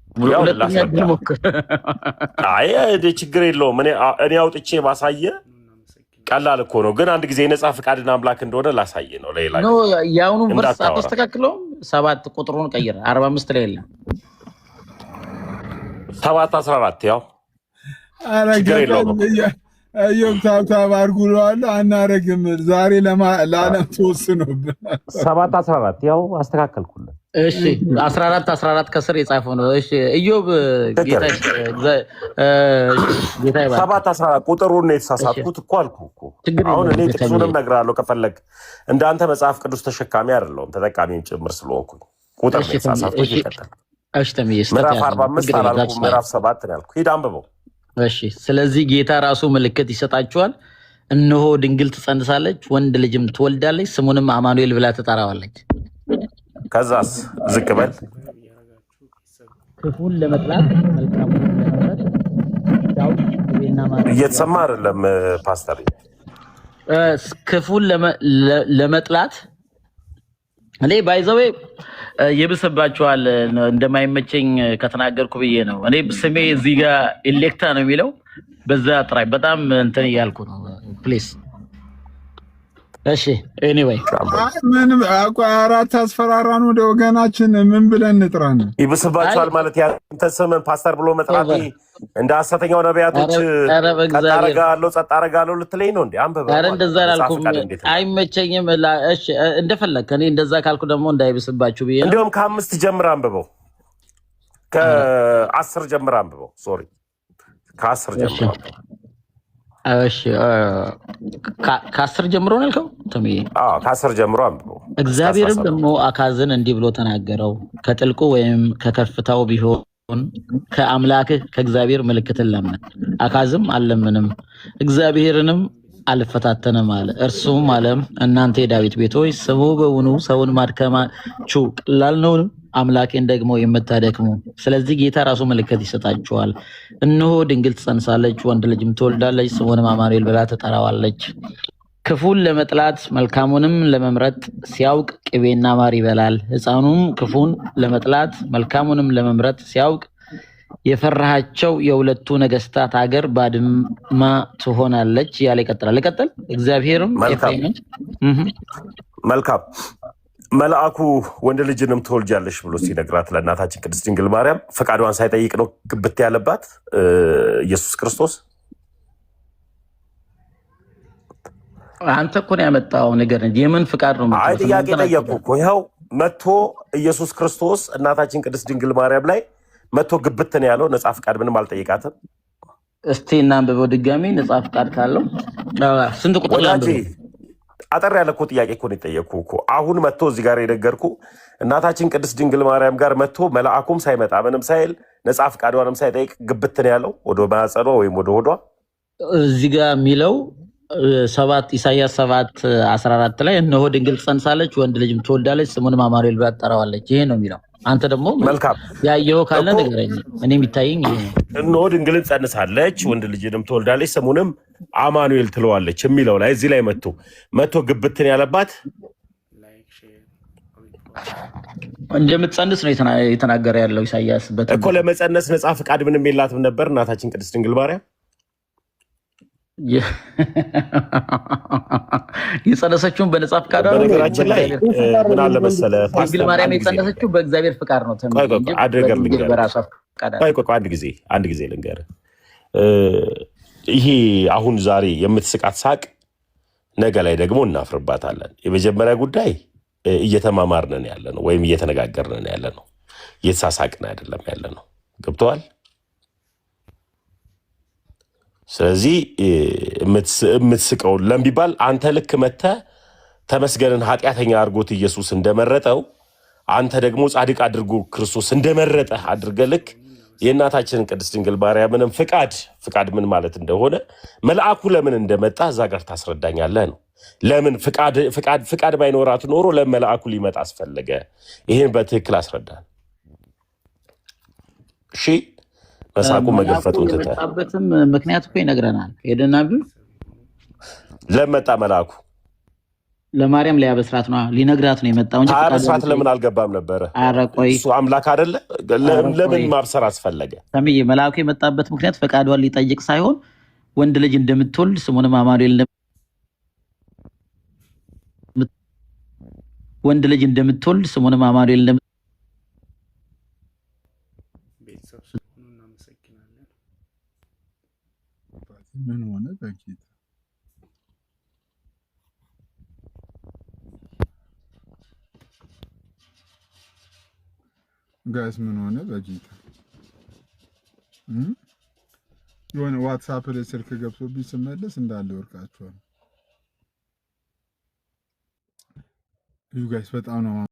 አይ ችግር የለውም። እኔ አውጥቼ ማሳየ ቀላል እኮ ነው። ግን አንድ ጊዜ የነፃ ፈቃድን አምላክ እንደሆነ ላሳየ ነው። ሌላ የአሁኑ ቨርስ አታስተካክለውም። 7 ቁጥሩን ቀይረ፣ 45 ላይ የለም። 7:14 ያው ችግር የለውም። ታብታብ አድርጉ እለዋለሁ። አናረግም ዛሬ ለዓለም ተወስኖብን 7:14 ያው አስተካከልኩልን። እሺ 14 ከስር የጻፈው ነው። እሺ ኢዮብ ጌታ 7:14 ቁጥሩን ነው የተሳሳትኩት እኮ አልኩህ እኮ። አሁን እኔ ጥቅሱንም እነግርሃለሁ ከፈለግ። እንዳንተ መጽሐፍ ቅዱስ ተሸካሚ አይደለሁም ተጠቃሚም ጭምር ስለሆንኩኝ ቁጥር ነው የተሳሳትኩት። ይቀጥል። እሺ ተምዬ ምዕራፍ 45 አላልኩም፣ ምዕራፍ 7 ነው ያልኩህ። ሂድ አንብበው። እሺ ስለዚህ ጌታ ራሱ ምልክት ይሰጣችኋል፣ እነሆ ድንግል ትጸንሳለች፣ ወንድ ልጅም ትወልዳለች፣ ስሙንም አማኑኤል ብላ ትጠራዋለች። ከዛስ ዝቅ በል። ክፉን ለመጥላት መልካሙን ለመምረጥ እየተሰማ አይደለም ፓስተር። ክፉን ለመጥላት እኔ ባይዘዌ የብስባቸዋል እንደማይመቸኝ ከተናገርኩ ብዬ ነው። እኔ ስሜ እዚህ ጋር ኢሌክታ ነው የሚለው፣ በዛ ጥራይ በጣም እንትን እያልኩ ነው ፕሊስ። እሺ ኤኒዌይ ምን አራት አስፈራራን ወደ ወገናችን ምን ብለን እንጥራን? ይብስባቸዋል ማለት ያንተ ስምን ፓስተር ብሎ መጥራት እንደ ሐሰተኛው ነቢያቶች ጸጥ አደርጋለሁ ልትለኝ ነው እንዴ? አንበበ ኧረ እንደዛ አላልኩም፣ አይመቸኝም። እሺ እንደፈለግህ። እኔ እንደዛ ካልኩ ደግሞ እንዳይብስባችሁ ብዬ ነው። እንዲሁም ከ5 ጀምር አንብበው፣ ከ10 ጀምር አንብበው። ሶሪ ከ10 ጀምር አንብበው። እሺ ከ10 ጀምሮ ነው ያልከው ተምዬ? አዎ ከ10 ጀምሮ አንብበው። እግዚአብሔርም ደግሞ አካዝን እንዲህ ብሎ ተናገረው፣ ከጥልቁ ወይም ከከፍታው ቢሆን ከአምላክህ ከእግዚአብሔር ምልክትን ለምን። አካዝም አልለምንም፣ እግዚአብሔርንም አልፈታተንም አለ። እርሱም አለም እናንተ የዳዊት ቤቶች ስሙ በውኑ ሰውን ማድከማችሁ ቀላል ነው? አምላኬን ደግሞ የምታደክሙ። ስለዚህ ጌታ ራሱ ምልክት ይሰጣችኋል። እነሆ ድንግል ትጸንሳለች፣ ወንድ ልጅም ትወልዳለች፣ ስሙንም አማኑኤል ብላ ትጠራዋለች። ክፉን ለመጥላት መልካሙንም ለመምረጥ ሲያውቅ ቅቤና ማር ይበላል። ሕፃኑም ክፉን ለመጥላት መልካሙንም ለመምረጥ ሲያውቅ የፈራሃቸው የሁለቱ ነገስታት ሀገር ባድማ ትሆናለች እያለ ይቀጥላል። ልቀጥል። እግዚአብሔርም መልካም መልአኩ ወንድ ልጅንም ትወልጃለሽ ብሎ ሲነግራት ለእናታችን ቅድስት ድንግል ማርያም ፈቃዷን ሳይጠይቅ ነው ግብት ያለባት ኢየሱስ ክርስቶስ። አንተ እኮ ነው ያመጣው ነገር እንጂ የምን ፍቃድ ነው? አይ ጥያቄ ጠየቅኩ እኮ። ይኸው መጥቶ ኢየሱስ ክርስቶስ እናታችን ቅድስት ድንግል ማርያም ላይ መጥቶ ግብት ነው ያለው። ነጻ ፍቃድ ምንም አልጠይቃትም። እስቲ እናንብበው ድጋሚ። ነጻ ፍቃድ ካለው ስንት ቁጥር ላይ አጠር ያለ እኮ ጥያቄ እኮ ነው የጠየቅኩ እኮ። አሁን መጥቶ እዚህ ጋር የነገርኩ እናታችን ቅድስት ድንግል ማርያም ጋር መጥቶ መልአኩም ሳይመጣ ምንም ሳይል ነጻ ፍቃዷንም ሳይጠይቅ ግብት ነው ያለው ወደ ማጸኗ ወይም ወደ ሆዷ። እዚህ ጋር የሚለው ኢሳያስ 7:14 ላይ እነሆ ድንግል ትጸንሳለች፣ ወንድ ልጅም ትወልዳለች፣ ስሙንም አማኑኤል ብላ ትጠራዋለች። ይሄ ነው የሚለው። አንተ ደግሞ ያየኸው ካለ ንገረኝ። እኔ የሚታየኝ ይሄ ነው። እነሆ ድንግልን ጸንሳለች፣ ወንድ ልጅንም ትወልዳለች፣ ስሙንም አማኑኤል ትለዋለች የሚለው ላይ እዚህ ላይ መጥቶ ግብትን ያለባት እንደምትጸንስ ነው የተናገረ ያለው ኢሳያስ እኮ። ለመጸነስ ነጻ ፍቃድ ምንም የላትም ነበር እናታችን ቅድስት ድንግል ማርያም። የጸነሰችውን በነጻ ፍቃድ ነው። በነገራችን ላይ ምን አለ መሰለህ ድንግል ማርያም የጸነሰችው በእግዚአብሔር ፍቃድ ነው። አንድ ጊዜ ልንገርህ። ይሄ አሁን ዛሬ የምትስቃት ሳቅ ነገ ላይ ደግሞ እናፍርባታለን። የመጀመሪያ ጉዳይ እየተማማርነን ያለ ነው ወይም እየተነጋገርነን ያለ ነው፣ እየተሳሳቅን አይደለም ያለ ነው። ገብቶሃል? ስለዚህ የምትስቀው ለምቢባል አንተ ልክ መተህ ተመስገንን ኃጢአተኛ አድርጎት ኢየሱስ እንደመረጠው አንተ ደግሞ ጻድቅ አድርጎ ክርስቶስ እንደመረጠ አድርገህ ልክ የእናታችንን ቅድስት ድንግል ማርያምንም ፍቃድ ምን ማለት እንደሆነ መልአኩ ለምን እንደመጣ እዛ ጋር ታስረዳኛለህ ነው። ለምን ፍቃድ ባይኖራት ኖሮ ለምን መልአኩ ሊመጣ አስፈለገ? ይሄን በትክክል አስረዳን። እሺ መሳቁ መገፈቱን ትተህ የመጣበትም ምክንያት እኮ ይነግረናል። ሄደና ለመጣ መልአኩ ለማርያም ሊያበስራት ነው ሊነግራት ነው የመጣው እንጂ አበስራት ለምን አልገባም ነበረ? እሱ አምላክ አይደለ? ለምን ማብሰር አስፈለገ? ሰምዬ መልአኩ የመጣበት ምክንያት ፈቃዷን ሊጠይቅ ሳይሆን ወንድ ልጅ እንደምትወልድ ስሙንም አማኑኤል ምን ሆነ በጌታ ጋይስ ምን ሆነ በጌታ የሆነ ዋትስአፕ ላይ ስልክ ገብቶብኝ ስመለስ እንዳለ ወርቃቸዋል። ዩ ጋይስ በጣም ነው